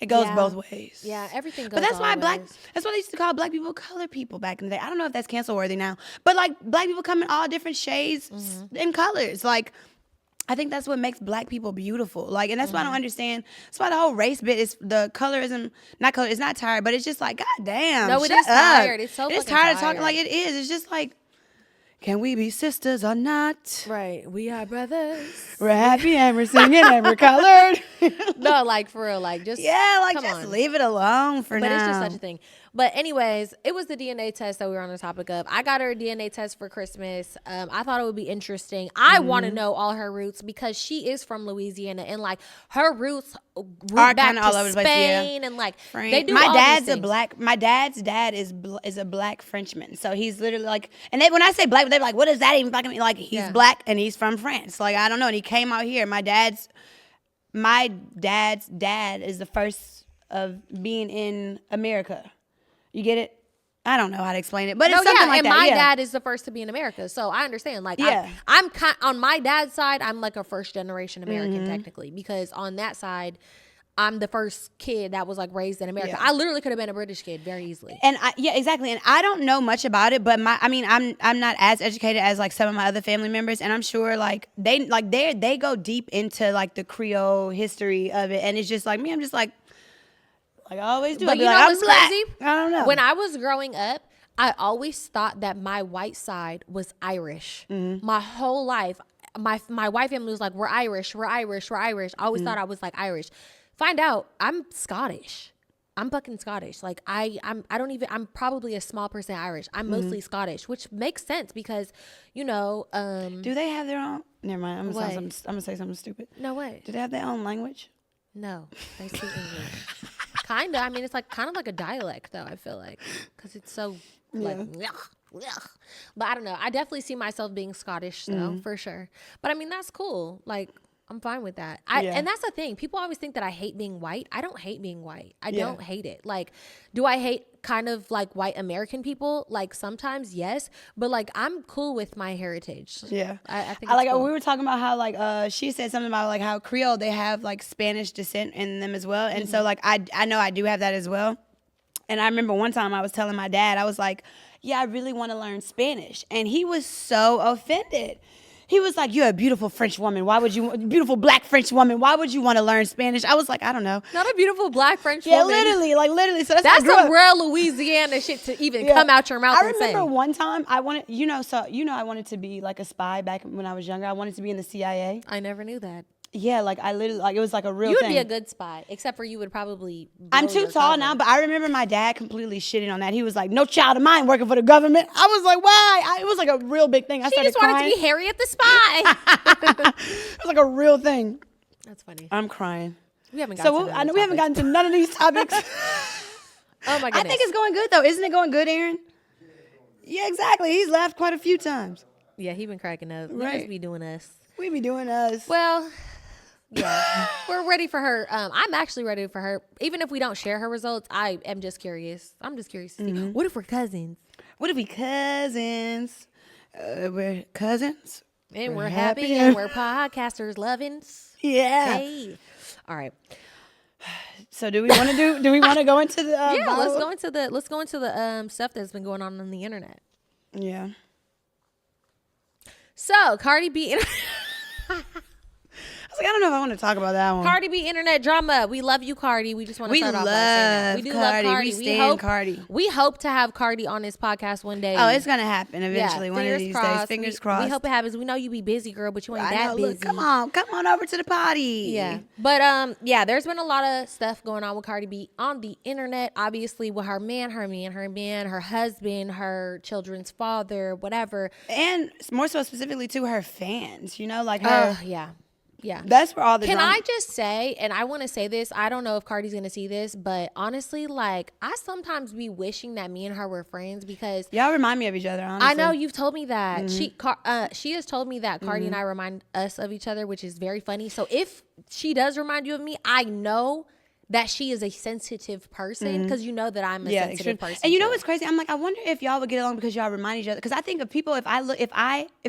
It goes Yeah. both ways. Yeah, everything goes. But that's why all ways. that's why they used to call black people color people back in the day. I don't know if that's cancel worthy now, but like black people come in all different shades and colors. Like, I think that's what makes black people beautiful. Like, and that's why I don't understand. That's why the whole race bit is the colorism. Not color. It's not tired, but it's just like, god damn. No, it shut is up. tired. It's so It is fucking tired of talking tired. like it is. It's just like, can we be sisters or not? Right, we are brothers. We're happy and we're singing and we're colored. No, like for real, like just Yeah, like come just on. leave it alone for But now. it's just such a thing. But anyways, it was the DNA test that we were on the topic of. I got her a DNA test for Christmas. I thought it would be interesting. I want to know all her roots because she is from Louisiana and like her roots Are root back kinda to all over the place, yeah. Spain and like Frank. they do. My all dad's these a things. black. My dad's dad is a black Frenchman. So he's literally like, and they, when I say black, they're like, what does that even fucking mean? Like he's Yeah. black and he's from France. Like I don't know. And he came out here. My dad's dad is the first of being in America. You get it? I don't know how to explain it, but it's something like and that. my yeah. dad is the first to be in America, so I understand. Like, Yeah. I'm on my dad's side, I'm like a first generation Mm-hmm. American technically, because on that side, I'm the first kid that was like raised in America. Yeah. I literally could have been a British kid very easily. And yeah, exactly. And I don't know much about it, but I'm not as educated as like some of my other family members, and I'm sure like they go deep into like the Creole history of it, and it's just like me. I'm just like I always do. But I'd be you like, know I'm what's black. crazy? I don't know. When I was growing up, I always thought that my white side was Irish. Mm-hmm. My whole life, my white family was like, we're Irish, we're Irish, we're Irish. I always Mm-hmm. thought I was like Irish. Find out, I'm Scottish. I'm fucking Scottish. Like I'm probably a small percent Irish. I'm Mm-hmm. mostly Scottish, which makes sense because, you know, do they have their own? Never mind. I'm What? gonna say something stupid. no way. Do they have their own language? No, they speak English. Kinda. I mean, it's like kind of like a dialect, though. I feel like because it's so like. But I don't know. I definitely see myself being Scottish, though, for sure. But I mean, that's cool. Like, I'm fine with that. Yeah. And that's the thing. People always think that I hate being white. I don't hate being white. I Yeah. don't hate it. Like, do I hate kind of like white American people? Like sometimes, yes. But like, I'm cool with my heritage. Yeah. I think I like it's cool. we were talking about how like she said something about like how Creole they have like Spanish descent in them as well, and so like I know I do have that as well. And I remember one time I was telling my dad, I was like, yeah, I really want to learn Spanish, and he was so offended. He was like, you're a beautiful French woman. Beautiful black French woman. Why would you want to learn Spanish? I was like, I don't know. Not a beautiful black French Yeah, woman. literally. So that's That's how I grew up. some real Louisiana shit to even Yeah. come out your mouth I and say. remember one time I wanted, I wanted to be like a spy back when I was younger. I wanted to be in the CIA. I never knew that. Yeah, like I literally, like it was like a real You would thing. be a good spy, except for you would probably. I'm blow too your tall cover. now, but I remember my dad completely shitting on that. He was like, "No child of mine working for the government." I was like, "Why?" It was like a real big thing. I She started just wanted crying. to be Harriet the spy. It was like a real thing. That's funny. I'm crying. We haven't got. So I know we haven't gotten to none of these topics. Oh my goodness. I think it's going good though, isn't it? Going good, Aaron? Yeah, exactly. He's laughed quite a few times. Yeah, he been cracking up. We Right. just be doing us. We be doing us. Well, Yeah, we're ready for her. I'm actually ready for her. Even if we don't share her results, I am just curious. I'm just curious to see. What if we're cousins? What if we cousins? We're cousins. And we're happy and we're podcasters, lovins. Yeah. Hey. All right. So do we want to go into the Yeah, Bible? let's go into the stuff that's been going on the internet. Yeah. So, Cardi B I was like, I don't know if I want to talk about that one. Cardi B internet drama. We love you, Cardi. We just want to start off by saying that. We do love Cardi. We stand Cardi. We hope to have Cardi on this podcast one day. Oh, it's gonna happen eventually. One of these days. Fingers crossed. We hope it happens. We know you be busy, girl, but you ain't I that know, busy. look, come on over to the party. Yeah, but yeah, there's been a lot of stuff going on with Cardi B on the internet. Obviously, with her husband, her children's father, whatever, and more so specifically to her fans. You know, like her. Yeah. That's where all the Can drama. I just say, and I want to say this, I don't know if Cardi's going to see this, but honestly, like, I sometimes be wishing that me and her were friends because y'all remind me of each other, honestly. I know you've told me that. Mm-hmm. She has told me that Cardi and I remind us of each other, which is very funny. So if she does remind you of me, I know that she is a sensitive person because you know that I'm a sensitive person. And you know what's crazy? I'm like, I wonder if y'all would get along because y'all remind each other. Because I think of people, if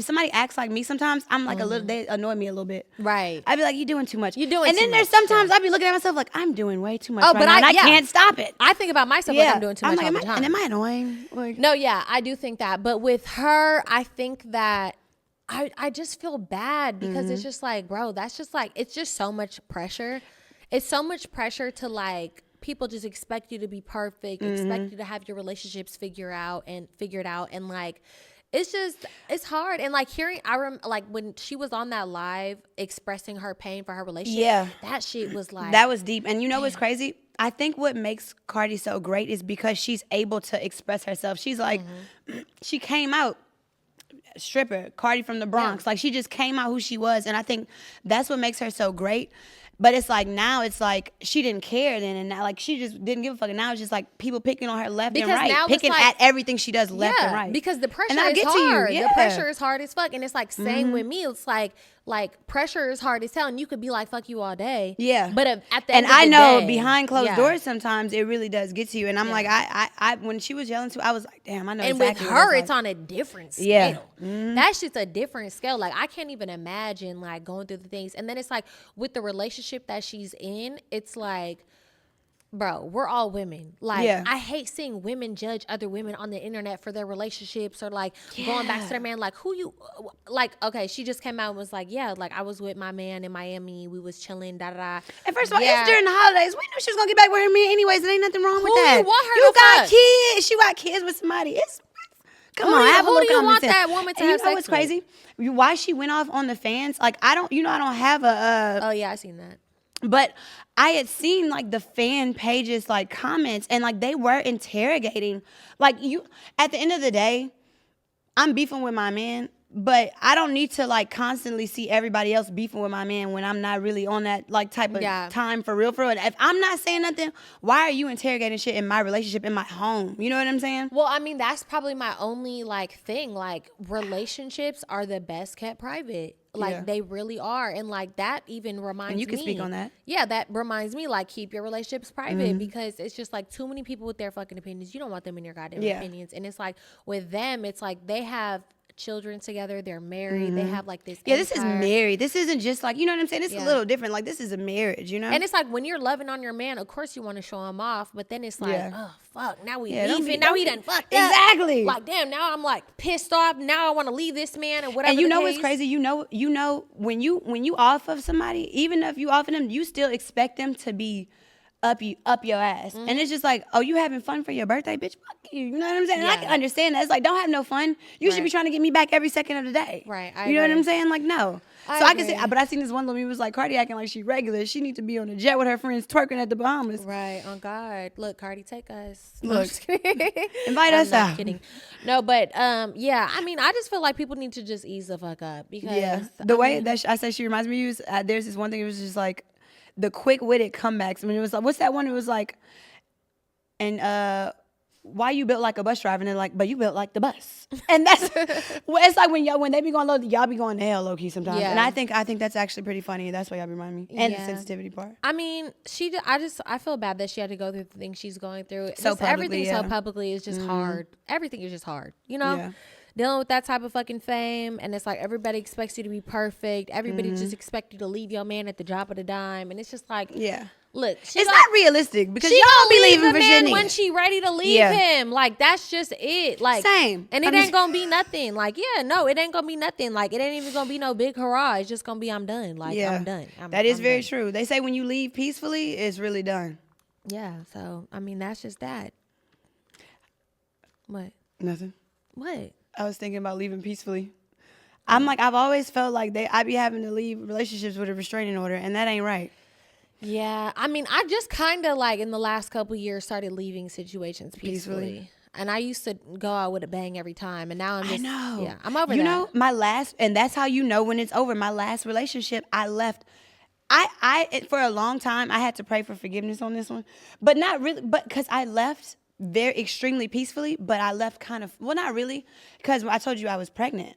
somebody acts like me sometimes, I'm like they annoy me a little bit. Right. I'd be like, you doing too much. You doing and too then much. there's sometimes I'd be looking at myself like, I'm doing way too much. Oh, right but now, and I yeah. can't stop it. I think about myself like I'm doing too much all the time. And am I annoying? Like, no, yeah, I do think that. But with her, I think that I just feel bad because it's just like, bro, that's just like, it's just so much pressure. It's so much pressure to like, people just expect you to be perfect, expect you to have your relationships figured out. And like, it's hard. And like like when she was on that live expressing her pain for her relationship, that shit was like. That was deep. And you know what's crazy? I think what makes Cardi so great is because she's able to express herself. She's like, she came out. Stripper, Cardi from the Bronx. Like, she just came out who she was. And I think that's what makes her so great. But it's like now it's like she didn't care then, and now like she just didn't give a fuck. And now it's just like people picking on her left and right, picking at everything she does left and right. Because the pressure is hard. The pressure is hard as fuck, and it's like same with me. It's like pressure is hard as hell, and you could be like fuck you all day. Yeah. But at the end and of I the know day, behind closed doors sometimes it really does get to you. And I'm like I when she was yelling too, I was like, damn, I know. And exactly with her, it's on a different scale. Yeah. That's just a different scale. Like I can't even imagine like going through the things. And then it's like with the relationship that she's in, it's like, bro, we're all women. Like I hate seeing women judge other women on the internet for their relationships or like going back to their man. Like who you like? Okay, she just came out and was like, yeah, like I was with my man in Miami. We was chilling. Da da da. And first of all, it's during the holidays. We knew she was gonna get back with her man anyways. There ain't nothing wrong with that. You want her you to got fuck? kids. She got kids with somebody. Come on, have a little who do you want sense. that woman to and have you know sex what's crazy? Why she went off on the fans? Like I don't have a. Oh yeah, I seen that. But I had seen like the fan pages, like comments, and like they were interrogating. Like you, at the end of the day, I'm beefing with my man, but I don't need to like constantly see everybody else beefing with my man when I'm not really on that like type of time for real. And if I'm not saying nothing, why are you interrogating shit in my relationship, in my home? You know what I'm saying? Well, I mean, that's probably my only like thing. Like relationships are the best kept private. Like they really are. And like that even reminds me. And you can speak on that. Yeah, that reminds me like keep your relationships private because it's just like too many people with their fucking opinions. You don't want them in your goddamn opinions. And it's like with them, it's like they have children together, they're married, they have like this this is married. This isn't just like, you know what I'm saying? It's a little different. Like this is a marriage, you know? And it's like when you're loving on your man, of course you want to show him off, but then it's like, oh fuck, now we leaving, now he done fucked up. Exactly. Like damn, now I'm like pissed off, now I want to leave this man and whatever. And you know what's crazy? You know when you off of somebody, even if you off of them, you still expect them to be up your ass. And it's just like, oh, you having fun for your birthday, bitch? Fuck you. You know what I'm saying? And I can understand that. It's like, don't have no fun. You should be trying to get me back every second of the day. Right. You know what I'm saying? Like, no. I can see, but I seen this one woman was like, Cardi acting like she regular. She need to be on a jet with her friends twerking at the Bahamas. Right. On God. Look, Cardi, take us. Look, invite us out. Kidding. No, but yeah. I mean, I just feel like people need to just ease the fuck up because the way that I said she reminds me of you. There's this one thing. It was just like the quick-witted comebacks. I mean, it was like, what's that one? It was like, and why you built like a bus driver? And they're like, but you built like the bus. And that's, well, it's like when they be going low, y'all be going to hell low key sometimes. Yeah. And I think that's actually pretty funny. That's why y'all remind me. And the Yeah. sensitivity part. I mean, I feel bad that she had to go through the things she's going through. So Just publicly, everything yeah. so publicly is just hard. Everything is just hard, you know? Yeah. Dealing with that type of fucking fame, and it's like everybody expects you to be perfect. Everybody just expect you to leave your man at the drop of the dime, and it's just like, Yeah. look, It's not realistic because she y'all gonna be leave leaving the for man shit when niggas. she ready to leave Yeah. him. Like, that's just it. Like, Same. and it I'm ain't just- gonna be nothing. Like, yeah, no, it ain't gonna be nothing. Like, it ain't even gonna be no big hurrah. It's just gonna be I'm done. Like, Yeah. I'm done. That is I'm very done. true. They say when you leave peacefully, it's really done. Yeah. So I mean, that's just that. What? Nothing. What? I was thinking about leaving peacefully. I'm like, I've always felt like I be having to leave relationships with a restraining order, and that ain't right. Yeah, I mean, I just kind of like in the last couple years started leaving situations peacefully. And I used to go out with a bang every time, and now I'm just, I know. yeah, I'm over that. You know, my last, and that's how you know when it's over. My last relationship, I left. I for a long time, I had to pray for forgiveness on this one, but not really, but because I left very extremely peacefully, but I left kind of, well, not really, because I told you I was pregnant.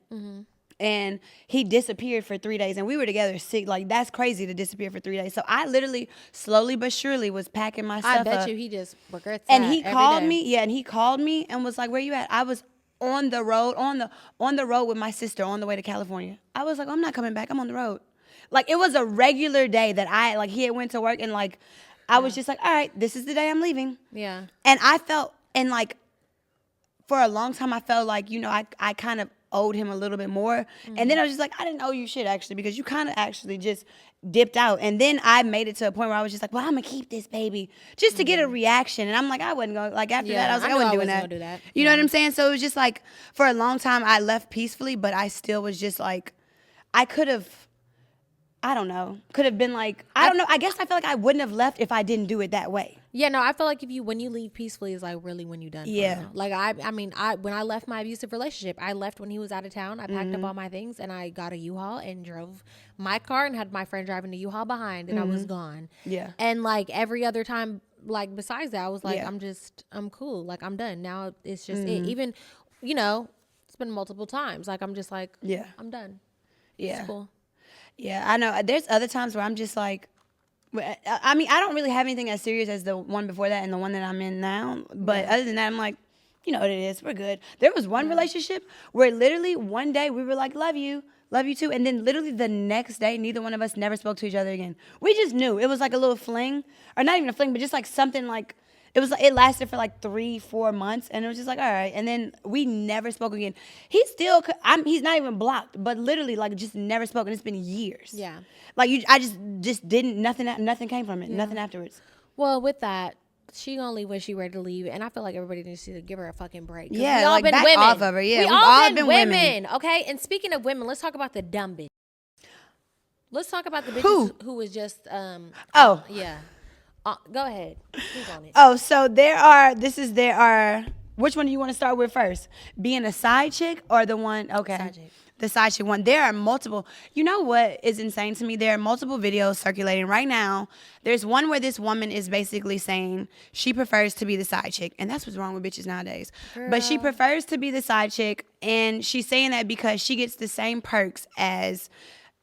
And he disappeared for 3 days, and we were together 6. Like, that's crazy to disappear for 3 days. So I literally, slowly but surely, was packing my stuff I bet up. you he just regrets And that he every called day. me, and he called me and was like, "Where you at?" I was on the road, on the road with my sister on the way to California. I was like, "I'm not coming back. I'm on the road." Like, it was a regular day that he had went to work, and like I was just like, "All right, this is the day I'm leaving." Yeah. And I felt, and like for a long time, I felt like, you know, I kind of owed him a little bit more. And then I was just like, I didn't owe you shit, actually, because you kind of actually just dipped out. And then I made it to a point where I was just like, well, I'm going to keep this baby just to get a reaction. And I'm like, I wasn't going to, like, after that, I was like, I knew wasn't doing gonna that. do that. You know what I'm saying? So it was just like, for a long time, I left peacefully, but I still was just like, I could have, I don't know, could have been like, I don't know. I guess I feel like I wouldn't have left if I didn't do it that way. Yeah, no, I feel like when you leave peacefully is like really when you done. Yeah. For real. Like I mean, when I left my abusive relationship, I left when he was out of town. I packed up all my things and I got a U-Haul and drove my car and had my friend driving the U-Haul behind, and I was gone. Yeah. And like every other time, like besides that, I was like, Yeah. I'm cool. Like I'm done. Now it's just it. Even, you know, it's been multiple times. Like I'm just like, Yeah. I'm done. Yeah. It's cool. Yeah, I know. There's other times where I'm just like, I mean, I don't really have anything as serious as the one before that and the one that I'm in now. But other than that, I'm like, you know what it is. We're good. There was one relationship where literally one day we were like, love you too. And then literally the next day, neither one of us never spoke to each other again. We just knew. It was like a little fling, or not even a fling, but just like something like, it lasted for like 3-4 months, and it was just like, all right. And then we never spoke again. He's not even blocked, but literally like just never spoken. It's been years. Yeah. Like I just didn't, nothing came from it. Nothing afterwards. Well, with that, she gonna leave when she ready to leave, and I feel like everybody needs to give her a fucking break. 'Cause Yeah, we all like, been back women. off of her. Yeah, we we've all all been been women. Okay, and speaking of women, let's talk about the dumb bitch. Let's talk about the bitches who was just Oh. yeah. Go ahead. Who's on it? Oh, so which one do you want to start with first? Being a side chick or the one, okay. Side chick. The side chick one. There are multiple. You know what is insane to me? There are multiple videos circulating right now. There's one where this woman is basically saying she prefers to be the side chick. And that's what's wrong with bitches nowadays. But she prefers to be the side chick. And she's saying that because she gets the same perks as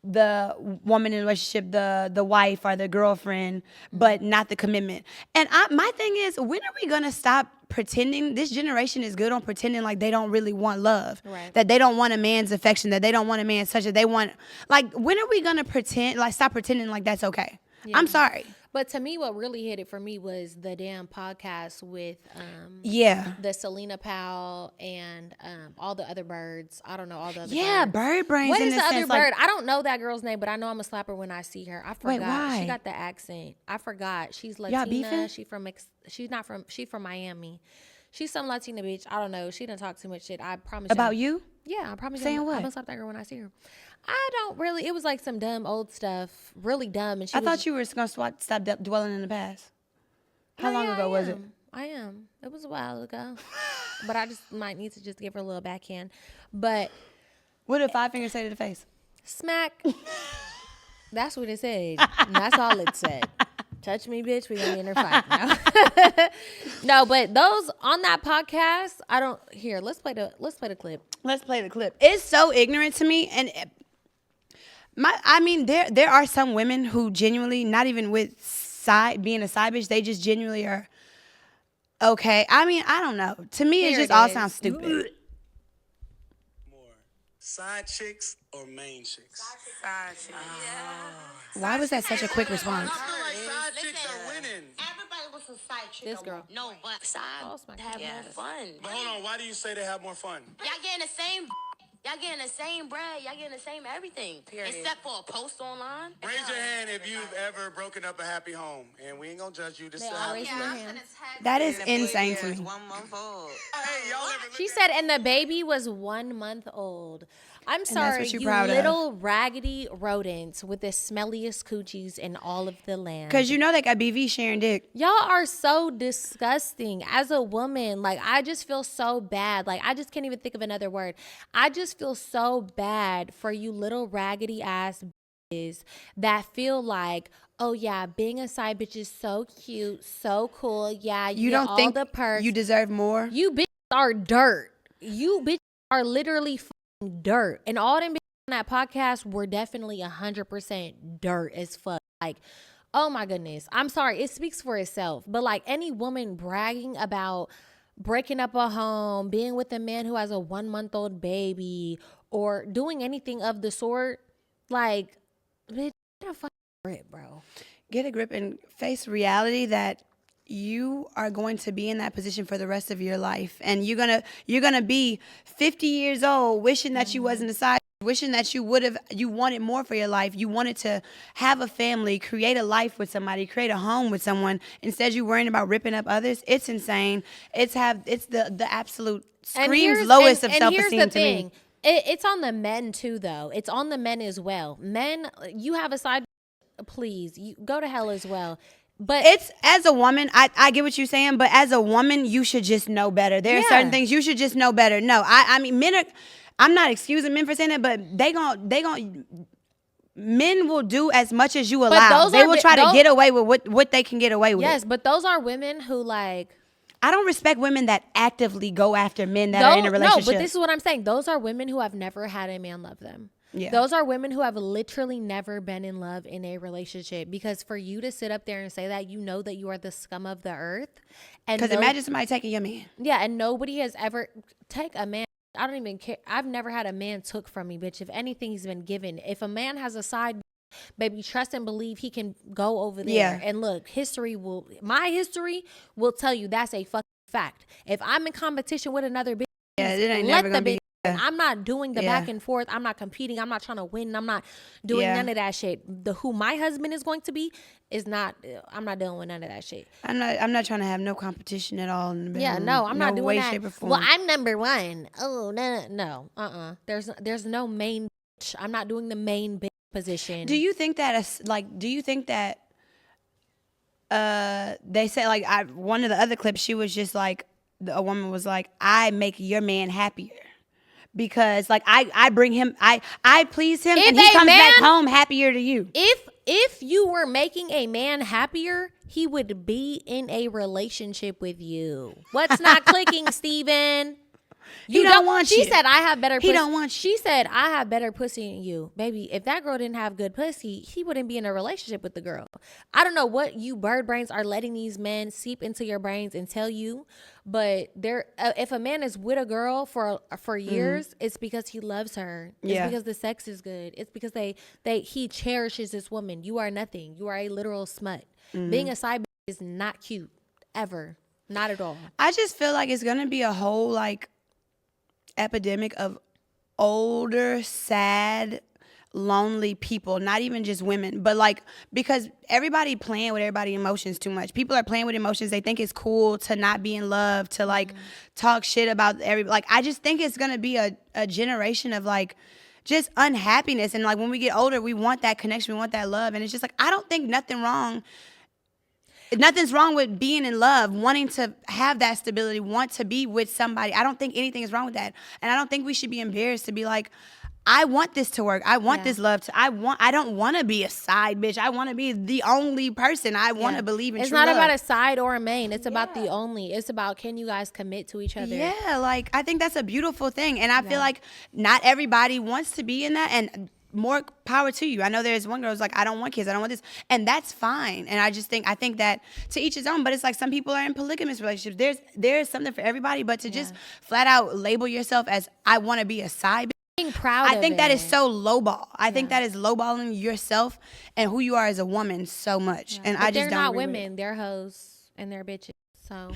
the woman in the relationship, the wife or the girlfriend, but not the commitment. And my thing is, when are we gonna stop pretending? This generation is good on pretending like they don't really want love, Right. that they don't want a man's affection, that they don't want a man's touch, that they want, like, when are we gonna stop pretending like that's okay? Yeah. I'm sorry. But to me, what really hit it for me was the damn podcast with Yeah. the Selena Powell and all the other birds. I don't know all the other Yeah, birds. bird brains. What in is the the other sense, like, bird? I don't know that girl's name, but I know I'm a slapper when I see her. I forgot. Wait, why? She got the accent. I forgot. She's Y'all Latina. beefing? She's from Miami. She's some Latina bitch. I don't know. She didn't talk too much shit. I promise. About you? Yeah, I promise. Saying I'm what? gonna slap that girl when I see her. I don't really. It was like some dumb old stuff, really dumb. And I thought you were gonna stop dwelling in the past. How long ago was it? I am. It was a while ago, but I just might need to just give her a little backhand. But What did 5 fingers say to the face? smack. That's what it said. And that's all it said. touch me, bitch, we gonna be in a fight. No. No, but those on that podcast, I don't. Here, let's play the clip. Let's play the clip. It's so ignorant to me, and I mean, there are some women who genuinely, not even with being a side bitch, they just genuinely are okay. I mean, I don't know. To me, it just all sounds stupid. Side chicks or main chicks? Side chicks. Why was that such a quick response? I feel like side chicks are winning. Everybody wants a side chick. This girl. No, but side have more fun. But hold on, why do you say they have more fun? Y'all getting the same. Y'all getting the same bread. Y'all getting the same everything. Period. Except for a post online. Raise your hand if you've ever broken up a happy home. And we ain't gonna judge you. This They all raise their hand. That is insane to me. 1 month old. Hey, y'all ever She said, and the baby was 1 month old. I'm sorry, what you you proud of. little raggedy rodents with the smelliest coochies in all of the land. Because you know they got BV sharing dick. Y'all are so disgusting. As a woman, like, I just feel so bad. Like, I just can't even think of another word. I just feel so bad for you little raggedy ass bitches that feel like, oh yeah, being a side bitch is so cute, so cool. Yeah, You get don't all think the perks. you deserve more? You bitches are dirt. You bitches are literally fucking dirt. And all them bitches on that podcast were definitely 100% dirt as fuck. Like, oh my goodness. I'm sorry. It speaks for itself. But like any woman bragging about breaking up a home, being with a man who has a 1 month old baby, or doing anything of the sort, like, bitch, get a fucking grip, bro. Get a grip and face reality that you are going to be in that position for the rest of your life, and you're gonna be 50 years old wishing that you wasn't a side, wishing that you wanted more for your life. You wanted to have a family, create a life with somebody, create a home with someone. Instead, you worrying about ripping up others. It's insane. It's the absolute screams lowest of self-esteem to me. It's on the men too, though. It's on the men as well. Men, you have a side, please, you go to hell as well. But it's, as a woman, I get what you're saying, but as a woman, you should just know better. There are certain things you should just know better. No, I mean, men are, I'm not excusing men for saying that, but men will do as much as you allow. They will try to get away with what they can get away with. Yes, but those are women who, like, I don't respect women that actively go after men that are in a relationship. No, but this is what I'm saying. Those are women who have never had a man love them. Yeah. Those are women who have literally never been in love in a relationship. Because for you to sit up there and say that, you know that you are the scum of the earth. Because imagine somebody taking your man. Yeah, and nobody has ever take a man. I don't even care. I've never had a man took from me, bitch. If anything, he's been given. If a man has a side, baby, trust and believe he can go over there. Yeah. And look, my history will tell you that's a fucking fact. If I'm in competition with another bitch, it ain't never gonna be. I'm not doing the back and forth. I'm not competing. I'm not trying to win. I'm not doing none of that shit. Who my husband is going to be is not. I'm not dealing with none of that shit. I'm not trying to have no competition at all. I'm not doing that. Shape, or form. Well, I'm number one. Oh no. There's no main bitch. I'm not doing the main bitch position. Do you think that they said, like, one of the other clips, she was just like, a woman was like, I make your man happier. Because, like, I bring him, I please him, and he comes back home happier to you. If you were making a man happier, he would be in a relationship with you. What's not clicking, Steven? He don't want you. She said, I have better pussy. He don't want you. She said, I have better pussy than you. Baby, if that girl didn't have good pussy, he wouldn't be in a relationship with the girl. I don't know what you bird brains are letting these men seep into your brains and tell you, but if a man is with a girl for years, it's because he loves her. It's because the sex is good. It's because he cherishes this woman. You are nothing. You are a literal smut. Being a side bitch is not cute. Ever. Not at all. I just feel like it's going to be a whole, like, epidemic of older, sad, lonely people, not even just women, but like, because everybody playing with everybody's emotions too much. People are playing with emotions. They think it's cool to not be in love, to like talk shit about like, I just think it's gonna be a generation of like just unhappiness. And like, when we get older, we want that connection, we want that love. And it's just like, I don't think nothing's wrong with being in love, wanting to have that stability, want to be with somebody. I don't think anything is wrong with that. And I don't think we should be embarrassed to be like, I want this to work. I want this love to. I don't want to be a side bitch. I want to be the only person. I want to believe in it's true not love. about a side or a main. It's about the only. It's about, can you guys commit to each other? Yeah, like I think that's a beautiful thing, and I feel like not everybody wants to be in that, and more power to you. I know there's one girl who's like, I don't want kids, I don't want this, and that's fine. And I think that to each his own. But it's like some people are in polygamous relationships. There's something for everybody, but to just flat out label yourself as I want to be a side. Being proud. I think that is so lowball. I think that is lowballing yourself and who you are as a woman so much. And But I just they're don't not agree with women. They're hoes and they're bitches. So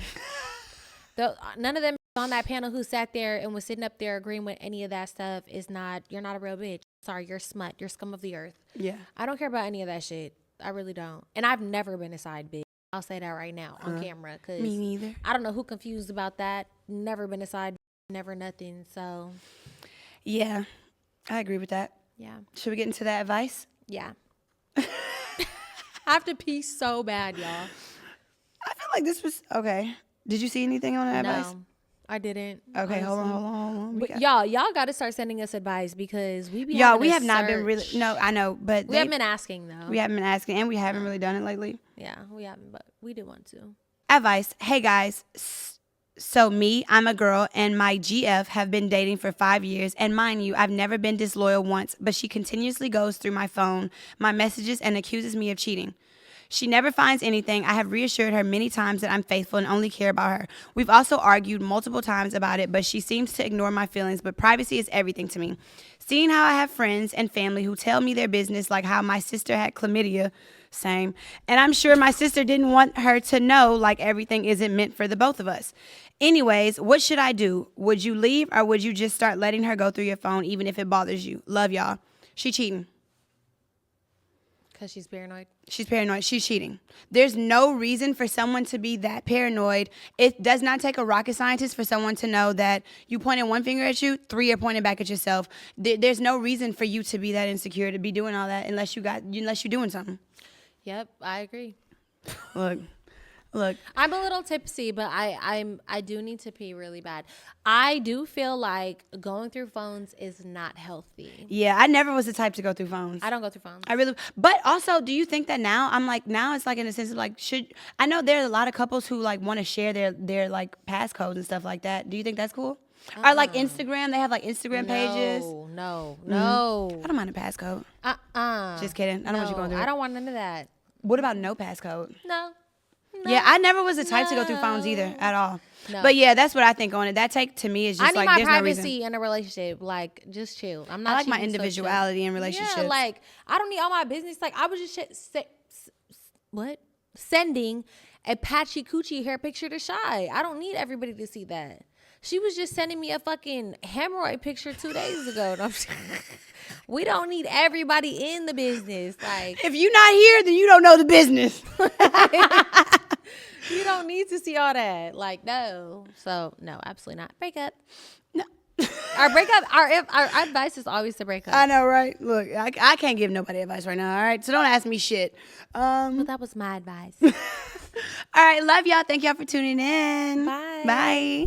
none of them on that panel who sat there and was sitting up there agreeing with any of that stuff is not. You're not a real bitch. Sorry, you're smut. You're scum of the earth. Yeah. I don't care about any of that shit. I really don't. And I've never been a side bitch. I'll say that right now on camera. Cause Me neither. I don't know who confused about that. Never been a side bitch. Never nothing. So Yeah, I agree with that. yeah. Should we get into that advice? Yeah. I have to pee so bad, y'all. I feel like this was okay. Did you see anything on that advice? No, I didn't. Okay, hold honestly. on. But y'all got to start sending us advice because we be Y'all, having we to have not been really. search. No, I know, but We haven't been asking though. we haven't been asking, and we haven't really done it lately. Yeah, we haven't, but we do want to. Advice. Hey guys. So me, I'm a girl, and my GF have been dating for 5 years. And mind you, I've never been disloyal once, but she continuously goes through my phone, my messages, and accuses me of cheating. She never finds anything. I have reassured her many times that I'm faithful and only care about her. We've also argued multiple times about it, but she seems to ignore my feelings, but privacy is everything to me. Seeing how I have friends and family who tell me their business, like how my sister had chlamydia, same. And I'm sure my sister didn't want her to know, like everything isn't meant for the both of us. Anyways, what should I do? Would you leave or would you just start letting her go through your phone even if it bothers you? Love y'all. She cheating. Because she's paranoid. She's paranoid. She's cheating. There's no reason for someone to be that paranoid. It does not take a rocket scientist for someone to know that you pointing one finger at you, 3 are pointing back at yourself. There's no reason for you to be that insecure, to be doing all that unless you're doing something. Yep, I agree. Look. I'm a little tipsy, but I do need to pee really bad. I do feel like going through phones is not healthy. Yeah, I never was the type to go through phones. I don't go through phones. But also, do you think that now now it's like in a sense of like, I know there's a lot of couples who like want to share their like passcodes and stuff like that. Do you think that's cool? Or like Instagram, they have like Instagram pages. No. I don't mind a passcode. Just kidding. I don't want you going through I it. don't want none of that. What about no passcode? No. Yeah, I never was the type to go through phones either at all. No. But yeah, that's what I think on it. That take to me is I just need like my there's no reason. privacy in a relationship. Like, just chill. I'm not. I like my cheating, so chill. individuality in relationships. Yeah, like I don't need all my business. Like I was just sending a patchy coochie hair picture to Shy. I don't need everybody to see that. She was just sending me a fucking hemorrhoid picture 2 days ago. We don't need everybody in the business. Like, if you're not here, then you don't know the business. you don't need to see all that. Like, no. So, no, absolutely not. Break up. No. Our advice is always to break up. I know, right? Look, I can't give nobody advice right now, all right? So don't ask me shit. But that was my advice. All right, love y'all. Thank y'all for tuning in. Bye. Bye.